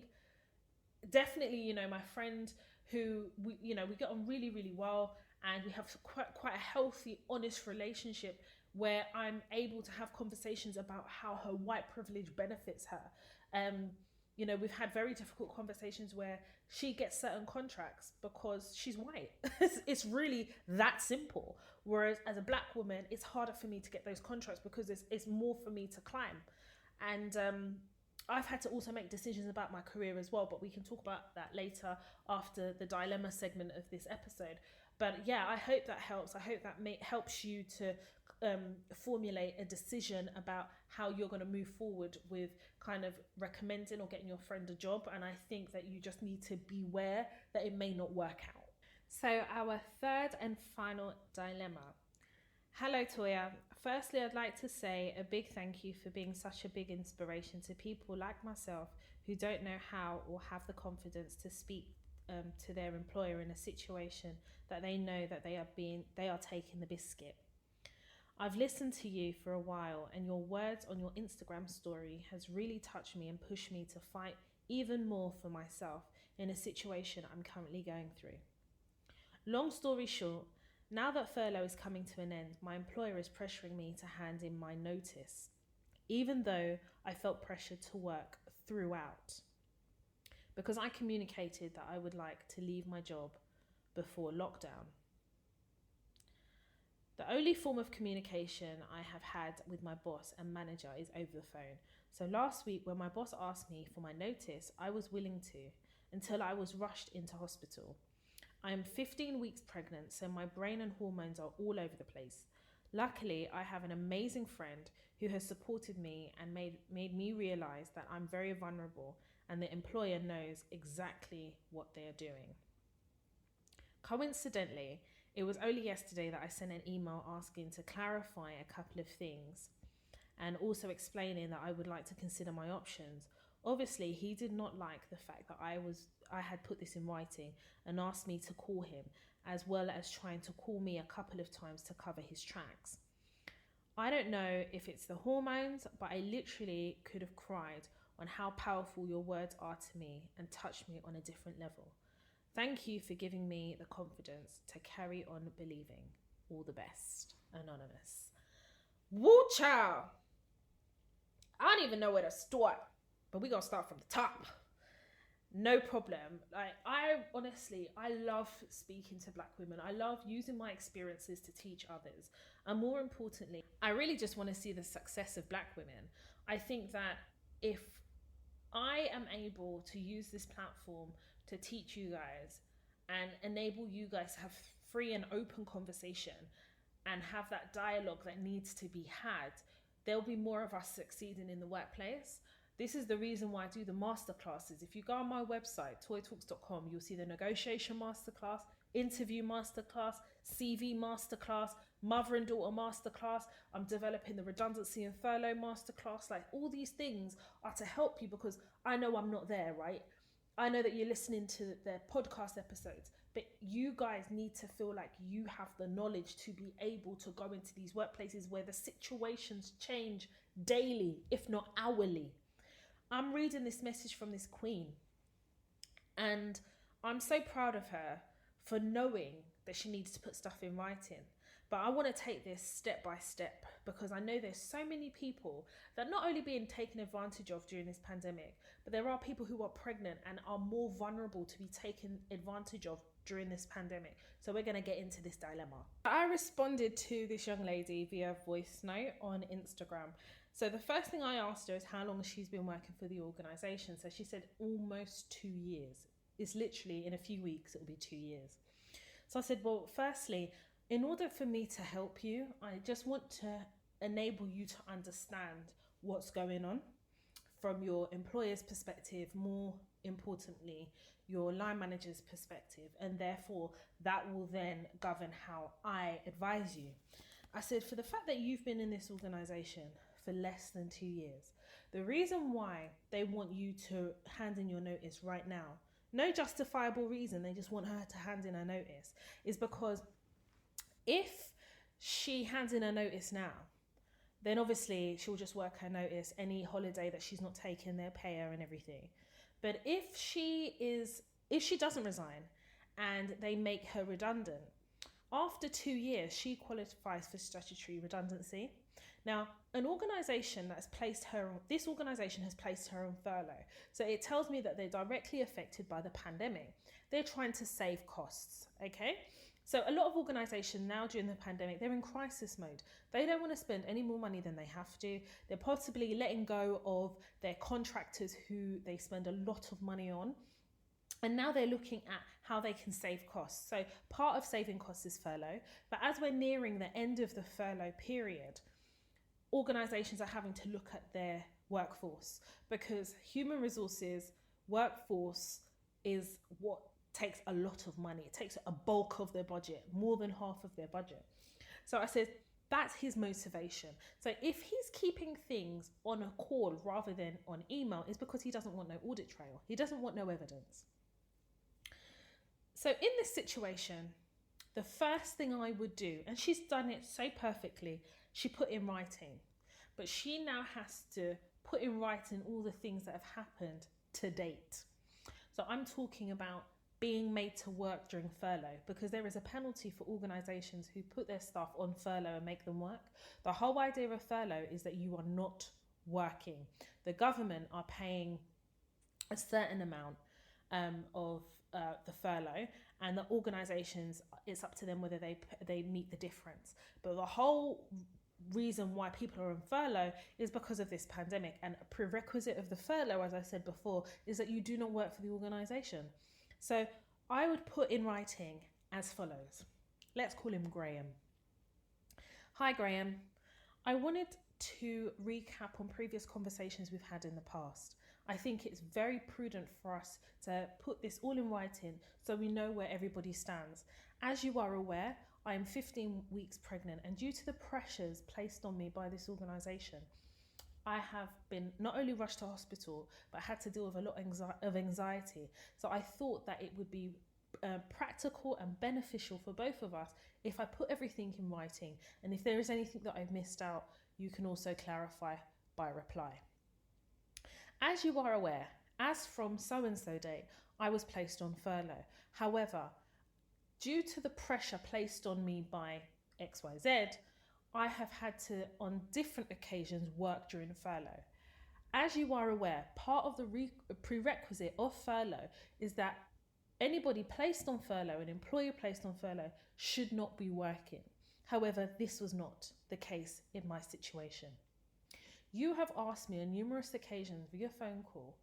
definitely, my friend who we get on really, really well, and we have quite a healthy, honest relationship where I'm able to have conversations about how her white privilege benefits her. We've had very difficult conversations where she gets certain contracts because she's white. It's really that simple. Whereas as a black woman, it's harder for me to get those contracts because it's more for me to climb. And I've had to also make decisions about my career as well, but we can talk about that later after the dilemma segment of this episode. But yeah, I hope that helps. I hope that helps you to formulate a decision about how you're going to move forward with kind of recommending or getting your friend a job. And I think that you just need to beware that it may not work out. So our third and final dilemma. Hello, Toya. Firstly, I'd like to say a big thank you for being such a big inspiration to people like myself who don't know how or have the confidence to speak to their employer in a situation that they know that they are taking the biscuit. I've listened to you for a while, and your words on your Instagram story has really touched me and pushed me to fight even more for myself in a situation I'm currently going through. Long story short, now that furlough is coming to an end, my employer is pressuring me to hand in my notice, even though I felt pressured to work throughout, because I communicated that I would like to leave my job before lockdown. The only form of communication I have had with my boss and manager is over the phone. So last week when my boss asked me for my notice, I was willing to, until I was rushed into hospital. I am 15 weeks pregnant, so my brain and hormones are all over the place. Luckily, I have an amazing friend who has supported me and made me realize that I'm very vulnerable and the employer knows exactly what they are doing. Coincidentally, it was only yesterday that I sent an email asking to clarify a couple of things and also explaining that I would like to consider my options. Obviously, he did not like the fact that I had put this in writing and asked me to call him, as well as trying to call me a couple of times to cover his tracks. I don't know if it's the hormones, but I literally could have cried on how powerful your words are to me and touched me on a different level. Thank you for giving me the confidence to carry on believing. All the best. Anonymous. Woo child. I don't even know where to start, but we're going to start from the top. No problem. I love speaking to Black women. I love using my experiences to teach others. And more importantly, I really just want to see the success of Black women. I think that if I am able to use this platform to teach you guys and enable you guys to have free and open conversation and have that dialogue that needs to be had, there'll be more of us succeeding in the workplace. This is the reason why I do the masterclasses. If you go on my website, toytalks.com, you'll see the negotiation masterclass, interview masterclass, CV masterclass, mother and daughter masterclass. I'm developing the redundancy and furlough masterclass. Like, all these things are to help you, because I know I'm not there, right? I know that you're listening to their podcast episodes, but you guys need to feel like you have the knowledge to be able to go into these workplaces where the situations change daily, if not hourly. I'm reading this message from this queen, and I'm so proud of her for knowing that she needs to put stuff in writing. But I want to take this step by step, because I know there's so many people that are not only being taken advantage of during this pandemic, but there are people who are pregnant and are more vulnerable to be taken advantage of during this pandemic. So we're going to get into this dilemma. I responded to this young lady via voice note on Instagram. So the first thing I asked her is how long she's been working for the organisation. So she said almost 2 years. It's literally in a few weeks, it'll be 2 years. So I said, well, firstly, in order for me to help you, I just want to enable you to understand what's going on from your employer's perspective, more importantly, your line manager's perspective, and therefore that will then govern how I advise you. I said, for the fact that you've been in this organisation for less than 2 years, the reason why they want you to hand in your notice right now, no justifiable reason, they just want her to hand in her notice, is because if she hands in her notice now, then obviously she'll just work her notice. Any holiday that she's not taking, they'll pay her and everything. But if she doesn't resign and they make her redundant, after 2 years, she qualifies for statutory redundancy. Now, this organisation has placed her on furlough. So it tells me that they're directly affected by the pandemic. They're trying to save costs, okay? So a lot of organisations now during the pandemic, they're in crisis mode. They don't want to spend any more money than they have to. They're possibly letting go of their contractors who they spend a lot of money on. And now they're looking at how they can save costs. So part of saving costs is furlough. But as we're nearing the end of the furlough period, organisations are having to look at their workforce, because human resources, workforce is what takes a lot of money. It takes a bulk of their budget, more than half of their budget. So I said, that's his motivation. So if he's keeping things on a call rather than on email, it's because he doesn't want no audit trail. He doesn't want no evidence. So in this situation, the first thing I would do, and she's done it so perfectly, she put in writing, but she now has to put in writing all the things that have happened to date. So I'm talking about being made to work during furlough, because there is a penalty for organisations who put their staff on furlough and make them work. The whole idea of furlough is that you are not working. The government are paying a certain amount of the furlough, and the organisations, it's up to them whether they meet the difference. But the whole reason why people are on furlough is because of this pandemic. And a prerequisite of the furlough, as I said before, is that you do not work for the organisation. So I would put in writing as follows. Let's call him Graham. Hi, Graham. I wanted to recap on previous conversations we've had in the past. I think it's very prudent for us to put this all in writing so we know where everybody stands. As you are aware, I am 15 weeks pregnant, and due to the pressures placed on me by this organisation, I have been not only rushed to hospital, but had to deal with a lot of anxiety. So I thought that it would be practical and beneficial for both of us if I put everything in writing. And if there is anything that I've missed out, you can also clarify by reply. As you are aware, as from so-and-so date, I was placed on furlough. However, due to the pressure placed on me by XYZ, I have had to, on different occasions, work during furlough. As you are aware, part of the prerequisite of furlough is that anybody placed on furlough, an employer placed on furlough, should not be working. However, this was not the case in my situation. You have asked me on numerous occasions via phone call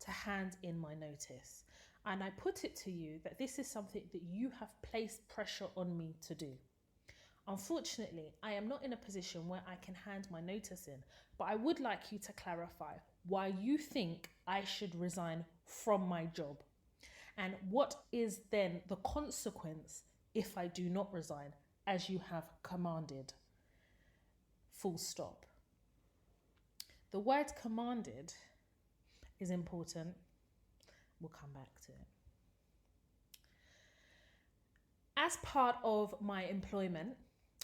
to hand in my notice. And I put it to you that this is something that you have placed pressure on me to do. Unfortunately, I am not in a position where I can hand my notice in, but I would like you to clarify why you think I should resign from my job. And what is then the consequence if I do not resign, as you have commanded? Full stop. The word commanded is important. We'll come back to it. As part of my employment,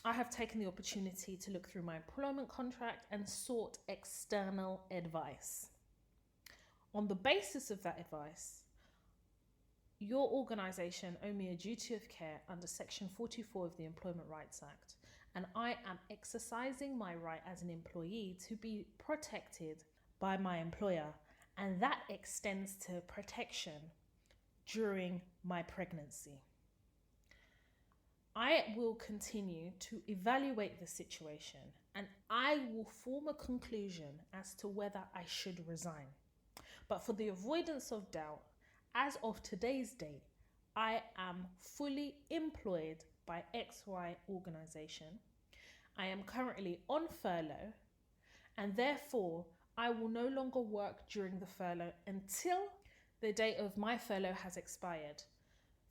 I have taken the opportunity to look through my employment contract and sought external advice. On the basis of that advice, your organisation owe me a duty of care under Section 44 of the Employment Rights Act, and I am exercising my right as an employee to be protected by my employer, and that extends to protection during my pregnancy. I will continue to evaluate the situation, and I will form a conclusion as to whether I should resign. But for the avoidance of doubt, as of today's date, I am fully employed by XY organisation. I am currently on furlough, and therefore I will no longer work during the furlough until the date of my furlough has expired.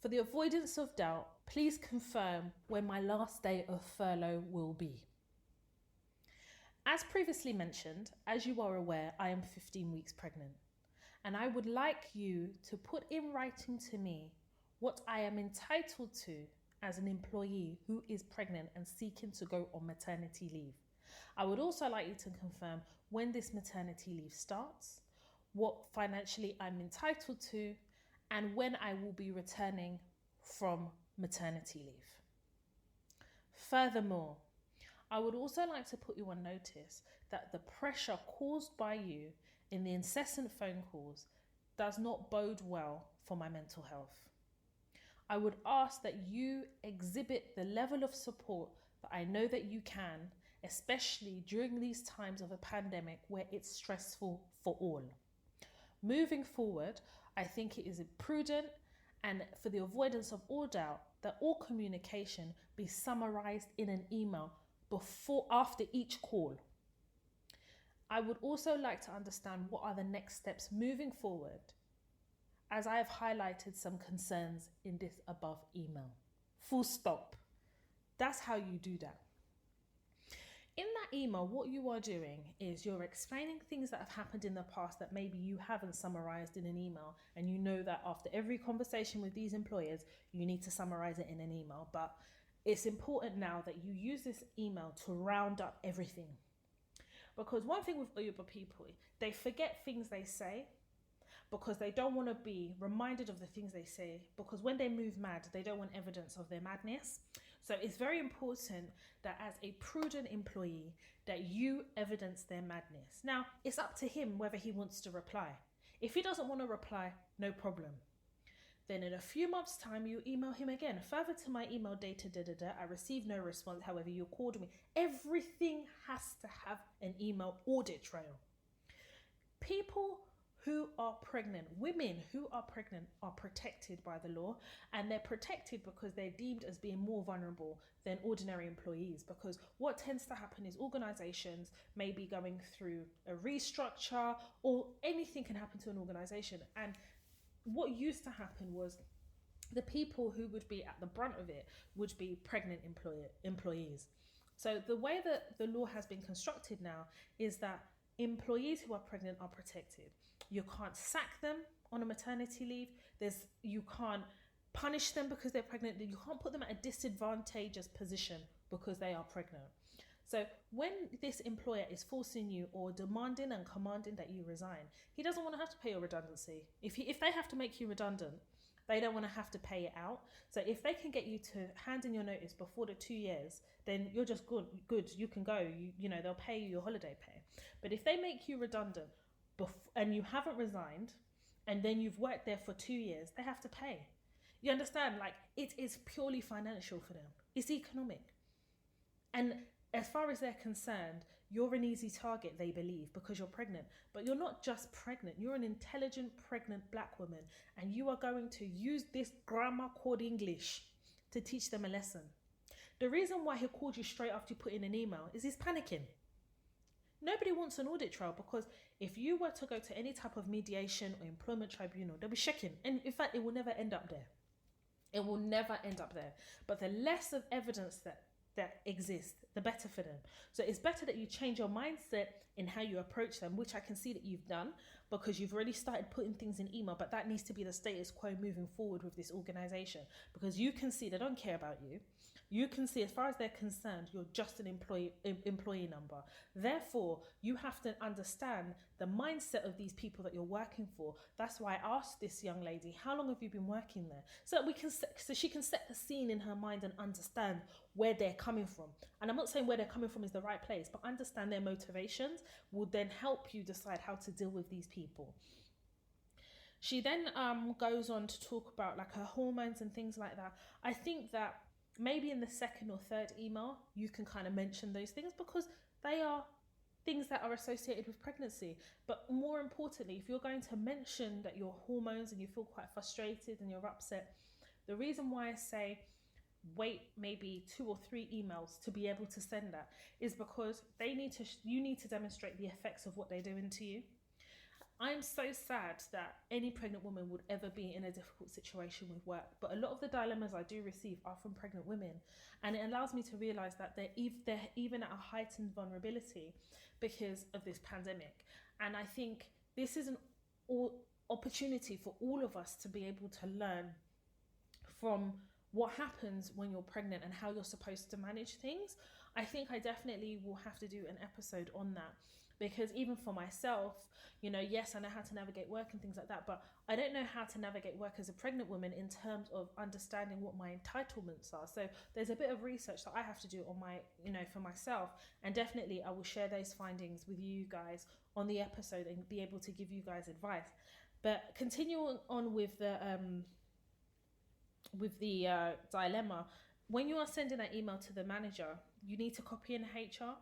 For the avoidance of doubt, please confirm when my last day of furlough will be. As previously mentioned, as you are aware, I am 15 weeks pregnant, and I would like you to put in writing to me what I am entitled to as an employee who is pregnant and seeking to go on maternity leave. I would also like you to confirm when this maternity leave starts, what financially I'm entitled to, and when I will be returning from maternity leave. Furthermore, I would also like to put you on notice that the pressure caused by you in the incessant phone calls does not bode well for my mental health. I would ask that you exhibit the level of support that I know that you can, especially during these times of a pandemic where it's stressful for all. Moving forward, I think it is prudent, and for the avoidance of all doubt, that all communication be summarized in an email after each call. I would also like to understand what are the next steps moving forward, as I have highlighted some concerns in this above email. Full stop. That's how you do that. In that email, what you are doing is you're explaining things that have happened in the past that maybe you haven't summarized in an email, and you know that after every conversation with these employers, you need to summarize it in an email. But it's important now that you use this email to round up everything. Because one thing with Uber people, they forget things they say because they don't want to be reminded of the things they say, because when they move mad, they don't want evidence of their madness. So it's very important that as a prudent employee, that you evidence their madness. Now, it's up to him whether he wants to reply. If he doesn't want to reply, no problem. Then in a few months' time, you email him again. Further to my email dated I received no response. However, you called me. Everything has to have an email audit trail. People who are pregnant, women who are pregnant, are protected by the law, and they're protected because they're deemed as being more vulnerable than ordinary employees. Because what tends to happen is organizations may be going through a restructure, or anything can happen to an organization. And what used to happen was the people who would be at the brunt of it would be pregnant employees. So the way that the law has been constructed now is that employees who are pregnant are protected. You can't sack them on a maternity leave. You can't punish them because they're pregnant. You can't put them at a disadvantageous position because they are pregnant. So when this employer is forcing you or demanding and commanding that you resign, he doesn't want to have to pay your redundancy. If they have to make you redundant, they don't want to have to pay it out. So if they can get you to hand in your notice before the 2 years, then you're just good. You can go. You know, they'll pay you your holiday pay. But if they make you redundant and you haven't resigned, and then you've worked there for 2 years, they have to pay. You understand? Like, it is purely financial for them. It's economic. And as far as they're concerned, you're an easy target, they believe, because you're pregnant. But you're not just pregnant. You're an intelligent, pregnant black woman. And you are going to use this grammar called English to teach them a lesson. The reason why he called you straight after you put in an email is he's panicking. Nobody wants an audit trail, because if you were to go to any type of mediation or employment tribunal, they'll be checking. And in fact, it will never end up there. It will never end up there. But the less of evidence that exist, the better for them. So it's better that you change your mindset in how you approach them, which I can see that you've done, because you've already started putting things in email. But that needs to be the status quo moving forward with this organization, because you can see they don't care about you. You can see, as far as they're concerned, you're just an employee number. Therefore, you have to understand the mindset of these people that you're working for. That's why I asked this young lady, how long have you been working there? So she can set the scene in her mind and understand where they're coming from. And I'm not saying where they're coming from is the right place, but understand their motivations will then help you decide how to deal with these people. She then goes on to talk about like her hormones and things like that. I think that maybe in the second or third email, you can kind of mention those things, because they are things that are associated with pregnancy. But more importantly, if you're going to mention that your hormones and you feel quite frustrated and you're upset, the reason why I say wait maybe 2 or 3 emails to be able to send that is because you need to demonstrate the effects of what they're doing to you. I'm so sad that any pregnant woman would ever be in a difficult situation with work, but a lot of the dilemmas I do receive are from pregnant women, and it allows me to realise that they're even at a heightened vulnerability because of this pandemic. And I think this is an opportunity for all of us to be able to learn from what happens when you're pregnant and how you're supposed to manage things. I think I definitely will have to do an episode on that, because even for myself, you know, yes, I know how to navigate work and things like that, but I don't know how to navigate work as a pregnant woman in terms of understanding what my entitlements are. So there's a bit of research that I have to do on for myself, and definitely I will share those findings with you guys on the episode and be able to give you guys advice. But continuing on with the dilemma, when you are sending that email to the manager, you need to copy in HR.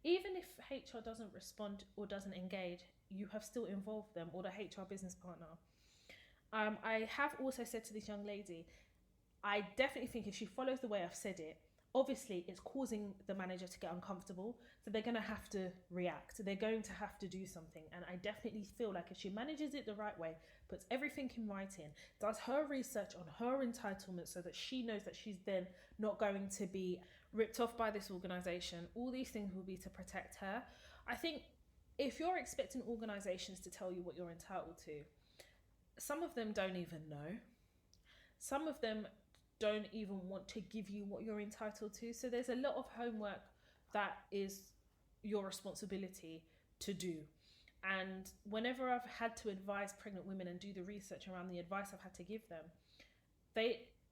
Even if HR doesn't respond or doesn't engage, you have still involved them, or the HR business partner. I have also said to this young lady, I definitely think if she follows the way I've said it, obviously it's causing the manager to get uncomfortable, so they're going to have to react. They're going to have to do something. And I definitely feel like if she manages it the right way, puts everything in writing, does her research on her entitlements so that she knows that she's then not going to be ripped off by this organization, all these things will be to protect her. I think if you're expecting organizations to tell you what you're entitled to, some of them don't even know. Some of them don't even want to give you what you're entitled to. So there's a lot of homework that is your responsibility to do. And whenever I've had to advise pregnant women and do the research around the advice I've had to give them,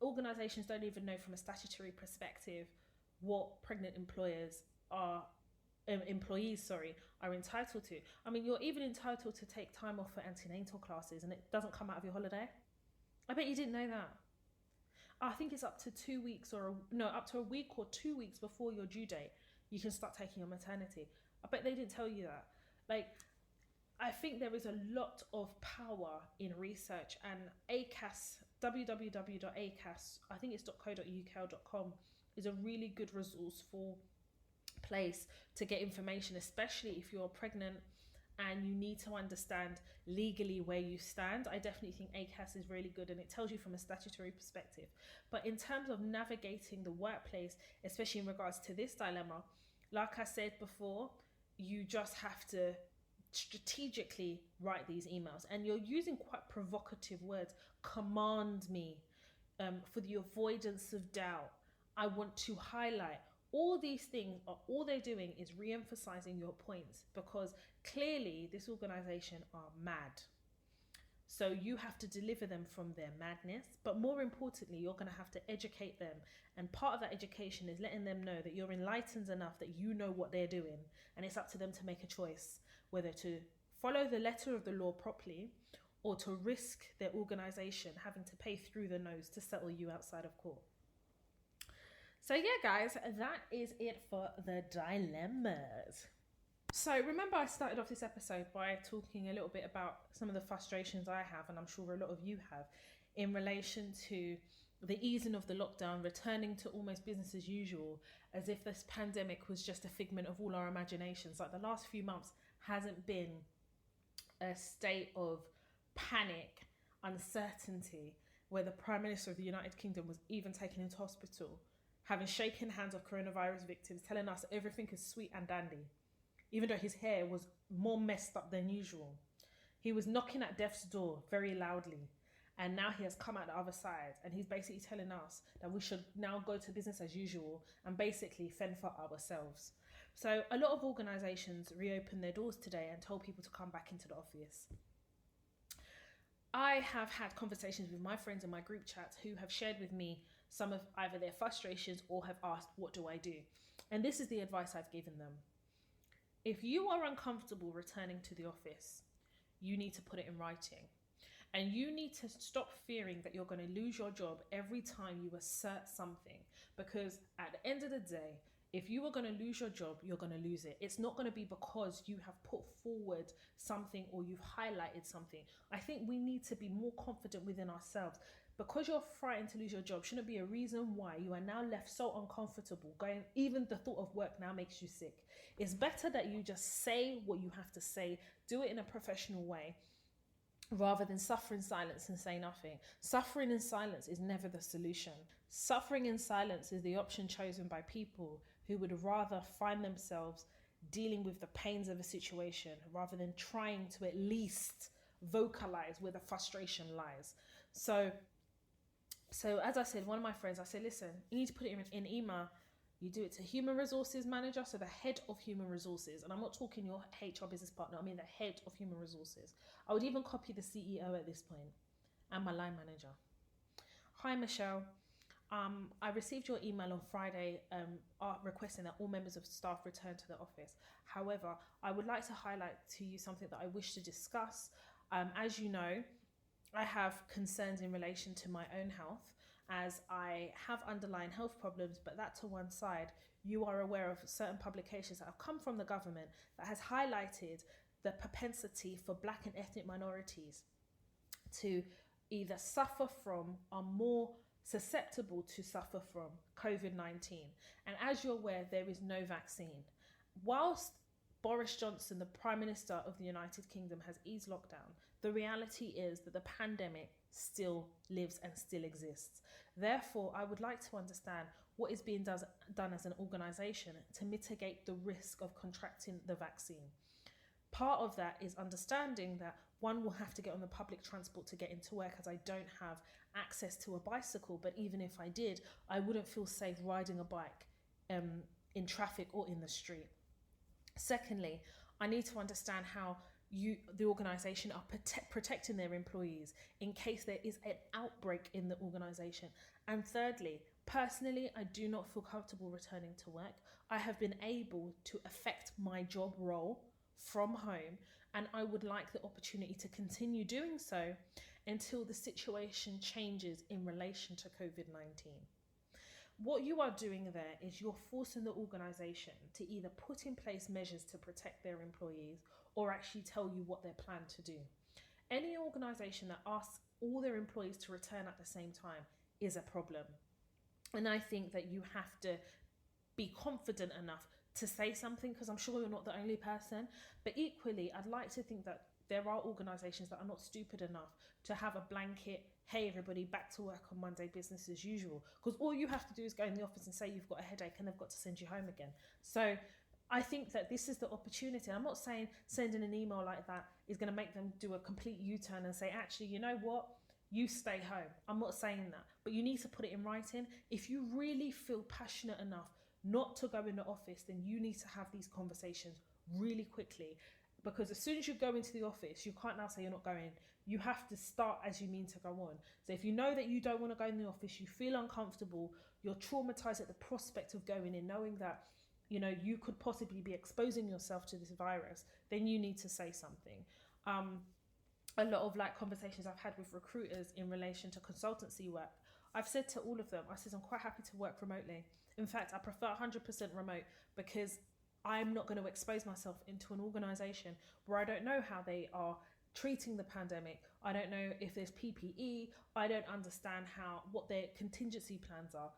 organizations don't even know from a statutory perspective what pregnant employees are entitled to. I mean, you're even entitled to take time off for antenatal classes, and it doesn't come out of your holiday. I bet you didn't know that. I think it's up to 2 weeks up to a week or 2 weeks before your due date, you can start taking your maternity. I bet they didn't tell you that. Like, I think there is a lot of power in research, and ACAS, www.acas, I think it's .co.uk or .com, is a really good resourceful place to get information, especially if you're pregnant and you need to understand legally where you stand. I definitely think ACAS is really good, and it tells you from a statutory perspective. But in terms of navigating the workplace, especially in regards to this dilemma, like I said before, you just have to strategically write these emails, and you're using quite provocative words. Command me, for the avoidance of doubt, I want to highlight. All these things are all they're doing is re-emphasizing your points, because clearly this organization are mad. So you have to deliver them from their madness, but more importantly, you're going to have to educate them. And part of that education is letting them know that you're enlightened enough that you know what they're doing, and it's up to them to make a choice whether to follow the letter of the law properly or to risk their organization having to pay through the nose to settle you outside of court. So yeah, guys, that is it for the dilemmas. So remember, I started off this episode by talking a little bit about some of the frustrations I have, and I'm sure a lot of you have, in relation to the easing of the lockdown, returning to almost business as usual, as if this pandemic was just a figment of all our imaginations. Like, the last few months hasn't been a state of panic, uncertainty, where the Prime Minister of the United Kingdom was even taken into hospital, having shaken hands of coronavirus victims, telling us everything is sweet and dandy, even though his hair was more messed up than usual. He was knocking at death's door very loudly, and now he has come out the other side, and he's basically telling us that we should now go to business as usual and basically fend for ourselves. So a lot of organisations reopened their doors today and told people to come back into the office. I have had conversations with my friends in my group chats who have shared with me some of either their frustrations or have asked, what do I do? And this is the advice I've given them. If you are uncomfortable returning to the office, you need to put it in writing. And you need to stop fearing that you're going to lose your job every time you assert something. Because at the end of the day, if you are going to lose your job, you're going to lose it. It's not going to be because you have put forward something or you've highlighted something. I think we need to be more confident within ourselves. Because you're frightened to lose your job shouldn't be a reason why you are now left so uncomfortable. Even the thought of work now makes you sick. It's better that you just say what you have to say, do it in a professional way, rather than suffer in silence and say nothing. Suffering in silence is never the solution. Suffering in silence is the option chosen by people who would rather find themselves dealing with the pains of a situation rather than trying to at least vocalize where the frustration lies. So as I said, one of my friends, I said, listen, you need to put it in email. You do it to human resources manager, so the head of human resources. And I'm not talking your HR business partner, I mean the head of human resources. I would even copy the CEO at this point and my line manager. Hi, Michelle. I received your email on Friday requesting that all members of staff return to the office. However, I would like to highlight to you something that I wish to discuss. As you know, I have concerns in relation to my own health, as I have underlying health problems, but that to one side, you are aware of certain publications that have come from the government that has highlighted the propensity for Black and ethnic minorities to either suffer from, are more susceptible to suffer from COVID-19. And as you're aware, there is no vaccine. Whilst Boris Johnson, the Prime Minister of the United Kingdom, has eased lockdown, the reality is that the pandemic still lives and still exists. Therefore, I would like to understand what is being done as an organisation to mitigate the risk of contracting the vaccine. Part of that is understanding that one will have to get on the public transport to get into work, as I don't have access to a bicycle, but even if I did, I wouldn't feel safe riding a bike in traffic or in the street. Secondly, I need to understand how the organisation are protecting their employees in case there is an outbreak in the organisation. And thirdly, personally, I do not feel comfortable returning to work. I have been able to affect my job role from home, and I would like the opportunity to continue doing so until the situation changes in relation to COVID-19. What you are doing there is you're forcing the organisation to either put in place measures to protect their employees or actually tell you what they plan to do. Any organisation that asks all their employees to return at the same time is a problem. And I think that you have to be confident enough to say something, because I'm sure you're not the only person. But equally, I'd like to think that there are organisations that are not stupid enough to have a blanket, hey everybody, back to work on Monday, business as usual. Because all you have to do is go in the office and say you've got a headache and they've got to send you home again. So I think that this is the opportunity. I'm not saying sending an email like that is going to make them do a complete U-turn and say, actually, you know what? You stay home. I'm not saying that, but you need to put it in writing. If you really feel passionate enough not to go in the office, then you need to have these conversations really quickly, because as soon as you go into the office, you can't now say you're not going. You have to start as you mean to go on. So if you know that you don't want to go in the office, you feel uncomfortable, you're traumatized at the prospect of going in, knowing that, you know, you could possibly be exposing yourself to this virus, then you need to say something. A lot of like conversations I've had with recruiters in relation to consultancy work, I've said to all of them, I said, I'm quite happy to work remotely. In fact, I prefer 100% remote, because I'm not going to expose myself into an organisation where I don't know how they are treating the pandemic. I don't know if there's PPE. I don't understand what their contingency plans are.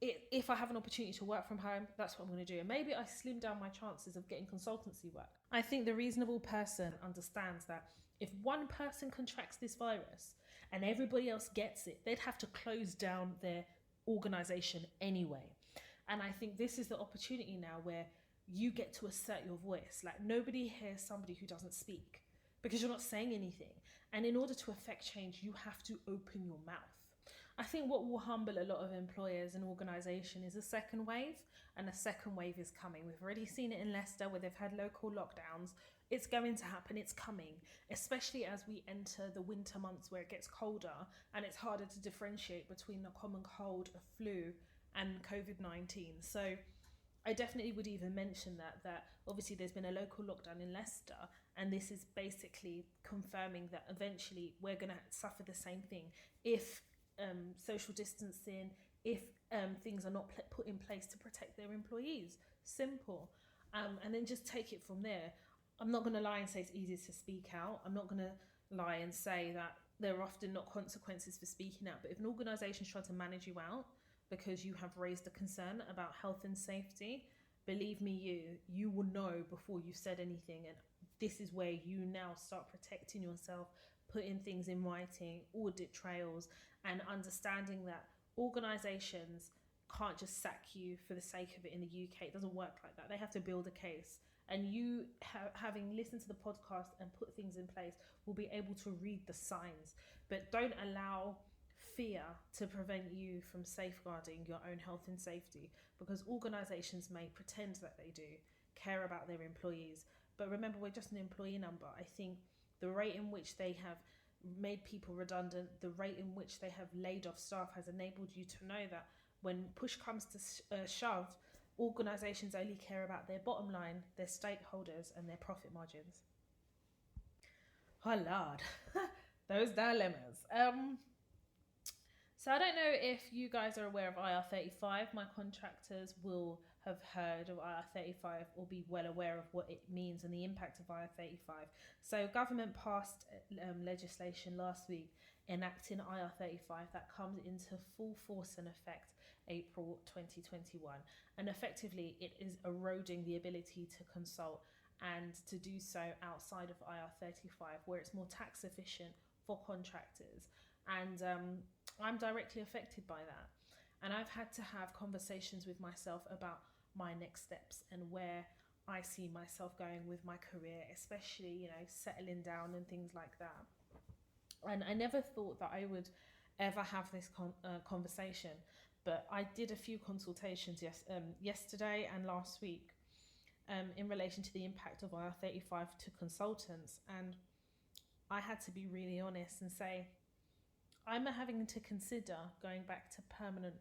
If I have an opportunity to work from home, that's what I'm going to do. And maybe I slim down my chances of getting consultancy work. I think the reasonable person understands that if one person contracts this virus and everybody else gets it, they'd have to close down their organisation anyway. And I think this is the opportunity now where you get to assert your voice. Like, nobody hears somebody who doesn't speak, because you're not saying anything. And in order to affect change, you have to open your mouth. I think what will humble a lot of employers and organisation is a second wave, and a second wave is coming. We've already seen it in Leicester where they've had local lockdowns. It's going to happen, it's coming, especially as we enter the winter months where it gets colder and it's harder to differentiate between the common cold, a flu, and COVID-19. So I definitely would even mention that obviously there's been a local lockdown in Leicester, and this is basically confirming that eventually we're going to suffer the same thing if social distancing, if things are not put in place to protect their employees. Simple. And then just take it from there. I'm not going to lie and say it's easy to speak out. I'm not going to lie and say that there are often not consequences for speaking out. But if an organisation is trying to manage you out because you have raised a concern about health and safety, believe me, you will know before you've said anything. And this is where you now start protecting yourself, putting things in writing, audit trails, and understanding that organisations can't just sack you for the sake of it in the UK. It doesn't work like that. They have to build a case. And you, having listened to the podcast and put things in place, will be able to read the signs. But don't allow fear to prevent you from safeguarding your own health and safety, because organisations may pretend that they do care about their employees. But remember, we're just an employee number. I think the rate in which they have made people redundant, the rate in which they have laid off staff has enabled you to know that when push comes to shove, organisations only care about their bottom line, their stakeholders, and their profit margins. Oh Lord, those dilemmas. So I don't know if you guys are aware of IR35. My contractors will have heard of IR35 or be well aware of what it means and the impact of IR35. So government passed legislation last week enacting IR35 that comes into full force and effect April 2021. And effectively, it is eroding the ability to consult and to do so outside of IR35, where it's more tax efficient for contractors. And I'm directly affected by that. And I've had to have conversations with myself about my next steps and where I see myself going with my career, especially, you know, settling down and things like that. And I never thought that I would ever have this conversation, but I did a few consultations yesterday and last week in relation to the impact of IR35 to consultants. And I had to be really honest and say, I'm having to consider going back to permanent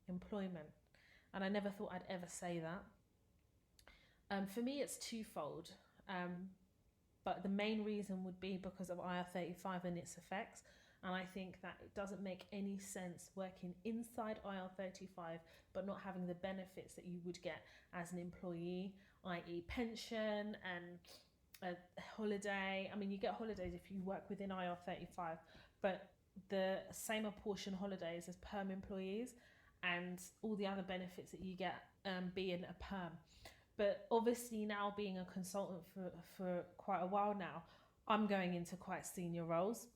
employment. And I never thought I'd ever say that. For me, it's twofold. But the main reason would be because of IR35 and its effects. And I think that it doesn't make any sense working inside IR35 but not having the benefits that you would get as an employee, i.e. pension and a holiday. I mean, you get holidays if you work within IR35, but the same apportion holidays as perm employees and all the other benefits that you get being a perm. But obviously now being a consultant for quite a while now, I'm going into quite senior roles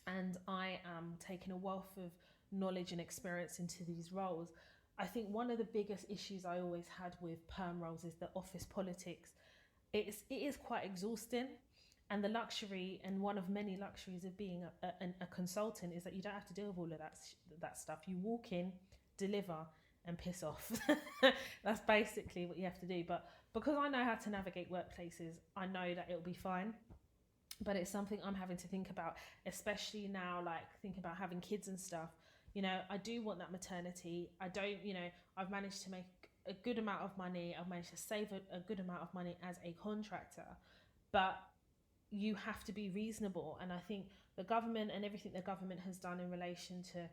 and I am taking a wealth of knowledge and experience into these roles. I think one of the biggest issues I always had with perm roles is the office politics. It is quite exhausting, and the luxury, and one of many luxuries of being a consultant, is that you don't have to deal with all of that stuff. You walk in, deliver, and piss off. That's basically what you have to do. But because I know how to navigate workplaces, I know that it'll be fine. But it's something I'm having to think about, especially now, like thinking about having kids and stuff. I do want that maternity. I don't, I've managed to make a good amount of money. I've managed to save a good amount of money as a contractor. But you have to be reasonable. And I think the government and everything the government has done in relation to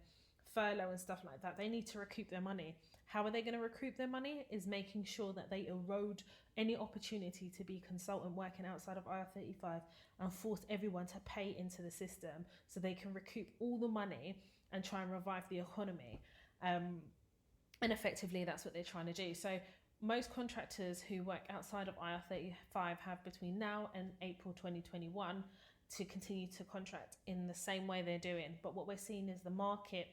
furlough and stuff like that, they need to recoup their money. How are they going to recoup their money? Is making sure that they erode any opportunity to be consultant working outside of IR35 and force everyone to pay into the system so they can recoup all the money and try and revive the economy. And effectively, that's what they're trying to do. So most contractors who work outside of IR35 have between now and April 2021 to continue to contract in the same way they're doing. But what we're seeing is the market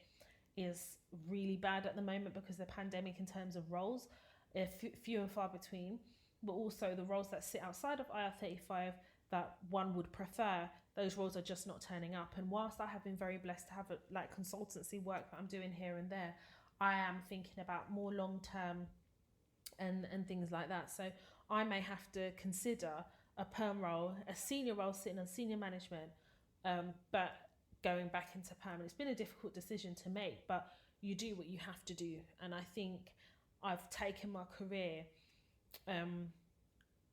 is really bad at the moment because the pandemic, in terms of roles, are few and far between, but also the roles that sit outside of IR35 that one would prefer, those roles are just not turning up. And whilst I have been very blessed to have consultancy work that I'm doing here and there, I am thinking about more long-term and things like that. So I may have to consider a perm role, a senior role sitting on senior management, but going back into perm. It's been a difficult decision to make, but you do what you have to do. And I think I've taken my career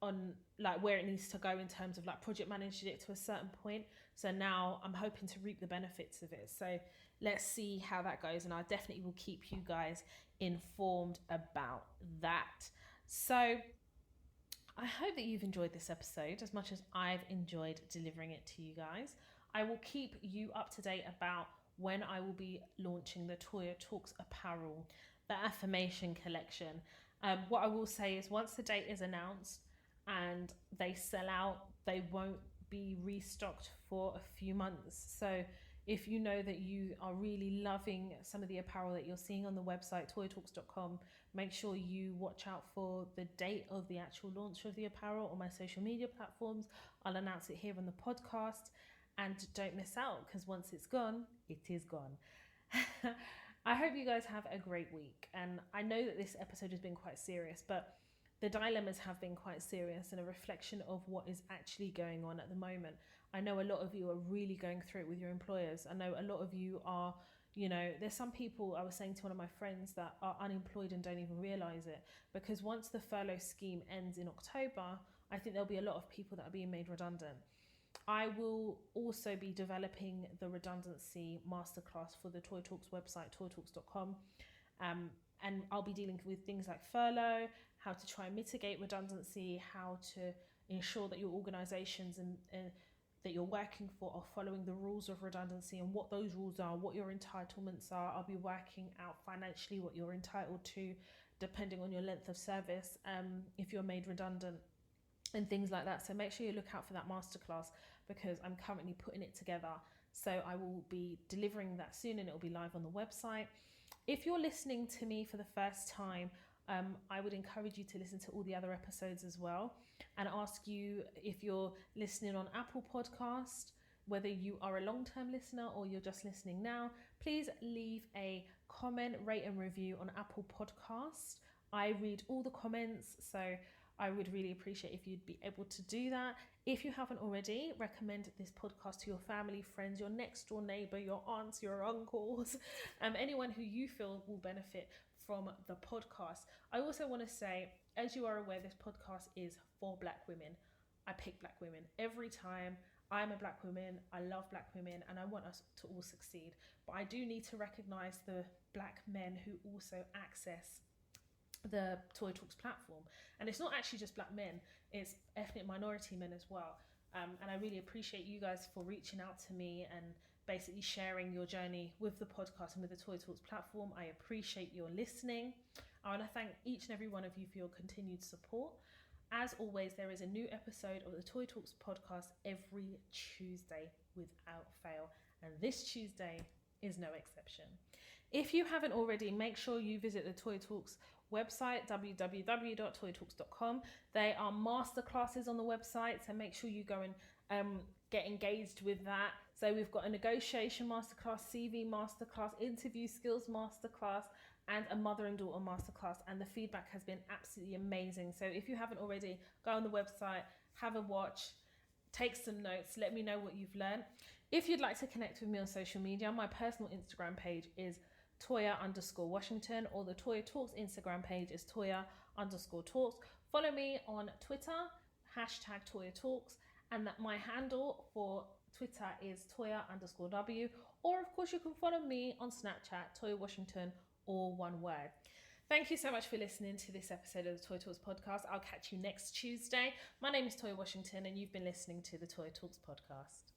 on like where it needs to go in terms of like project managing it to a certain point. So now I'm hoping to reap the benefits of it. So let's see how that goes. And I definitely will keep you guys informed about that. So I hope that you've enjoyed this episode as much as I've enjoyed delivering it to you guys. I will keep you up to date about when I will be launching the Toya Talks apparel, the affirmation collection. What I will say is once the date is announced and they sell out, they won't be restocked for a few months. So if you know that you are really loving some of the apparel that you're seeing on the website, toyatalks.com, make sure you watch out for the date of the actual launch of the apparel on my social media platforms. I'll announce it here on the podcast. And don't miss out, because once it's gone, it is gone. I hope you guys have a great week. And I know that this episode has been quite serious, but the dilemmas have been quite serious and a reflection of what is actually going on at the moment. I know a lot of you are really going through it with your employers. I know a lot of you are, there's some people, I was saying to one of my friends, that are unemployed and don't even realise it. Because once the furlough scheme ends in October, I think there'll be a lot of people that are being made redundant. I will also be developing the redundancy masterclass for the Toy Talks website, toytalks.com. And I'll be dealing with things like furlough, how to try and mitigate redundancy, how to ensure that your organisations and that you're working for are following the rules of redundancy and what those rules are, what your entitlements are. I'll be working out financially what you're entitled to, depending on your length of service, if you're made redundant and things like that. So make sure you look out for that masterclass because I'm currently putting it together. So I will be delivering that soon and it will be live on the website. If you're listening to me for the first time, I would encourage you to listen to all the other episodes as well and ask you, if you're listening on Apple Podcast, whether you are a long-term listener or you're just listening now, please leave a comment, rate and review on Apple Podcast. I read all the comments, so I would really appreciate if you'd be able to do that. If you haven't already, recommend this podcast to your family, friends, your next door neighbour, your aunts, your uncles, anyone who you feel will benefit from the podcast. I also want to say, as you are aware, this podcast is for Black women. I pick black women. Every time I'm a black woman, I love black women, and I want us to all succeed. But I do need to recognise the black men who also access the Toy Talks platform. And it's not actually just black men, it's ethnic minority men as well. And I really appreciate you guys for reaching out to me and basically sharing your journey with the podcast and with the Toy Talks platform. I appreciate your listening. I want to thank each and every one of you for your continued support. As always, there is a new episode of the Toy Talks podcast every Tuesday without fail. And this Tuesday is no exception. If you haven't already, make sure you visit the Toy Talks website, www.toytalks.com. There are masterclasses on the website, so make sure you go and get engaged with that. So we've got a negotiation masterclass, CV masterclass, interview skills masterclass, and a mother and daughter masterclass, and the feedback has been absolutely amazing. So if you haven't already, go on the website, have a watch, take some notes, let me know what you've learned. If you'd like to connect with me on social media, my personal Instagram page is Toya_Washington, or the Toya Talks Instagram page is Toya_Talks. Follow me on Twitter, #Toya Talks, and that my handle for Twitter is Toya_W, or of course you can follow me on Snapchat, Toya Washington, all one word. Thank you so much for listening to this episode of the Toy Talks podcast. I'll catch you next Tuesday. My name is Toya Washington, and you've been listening to the Toy Talks podcast.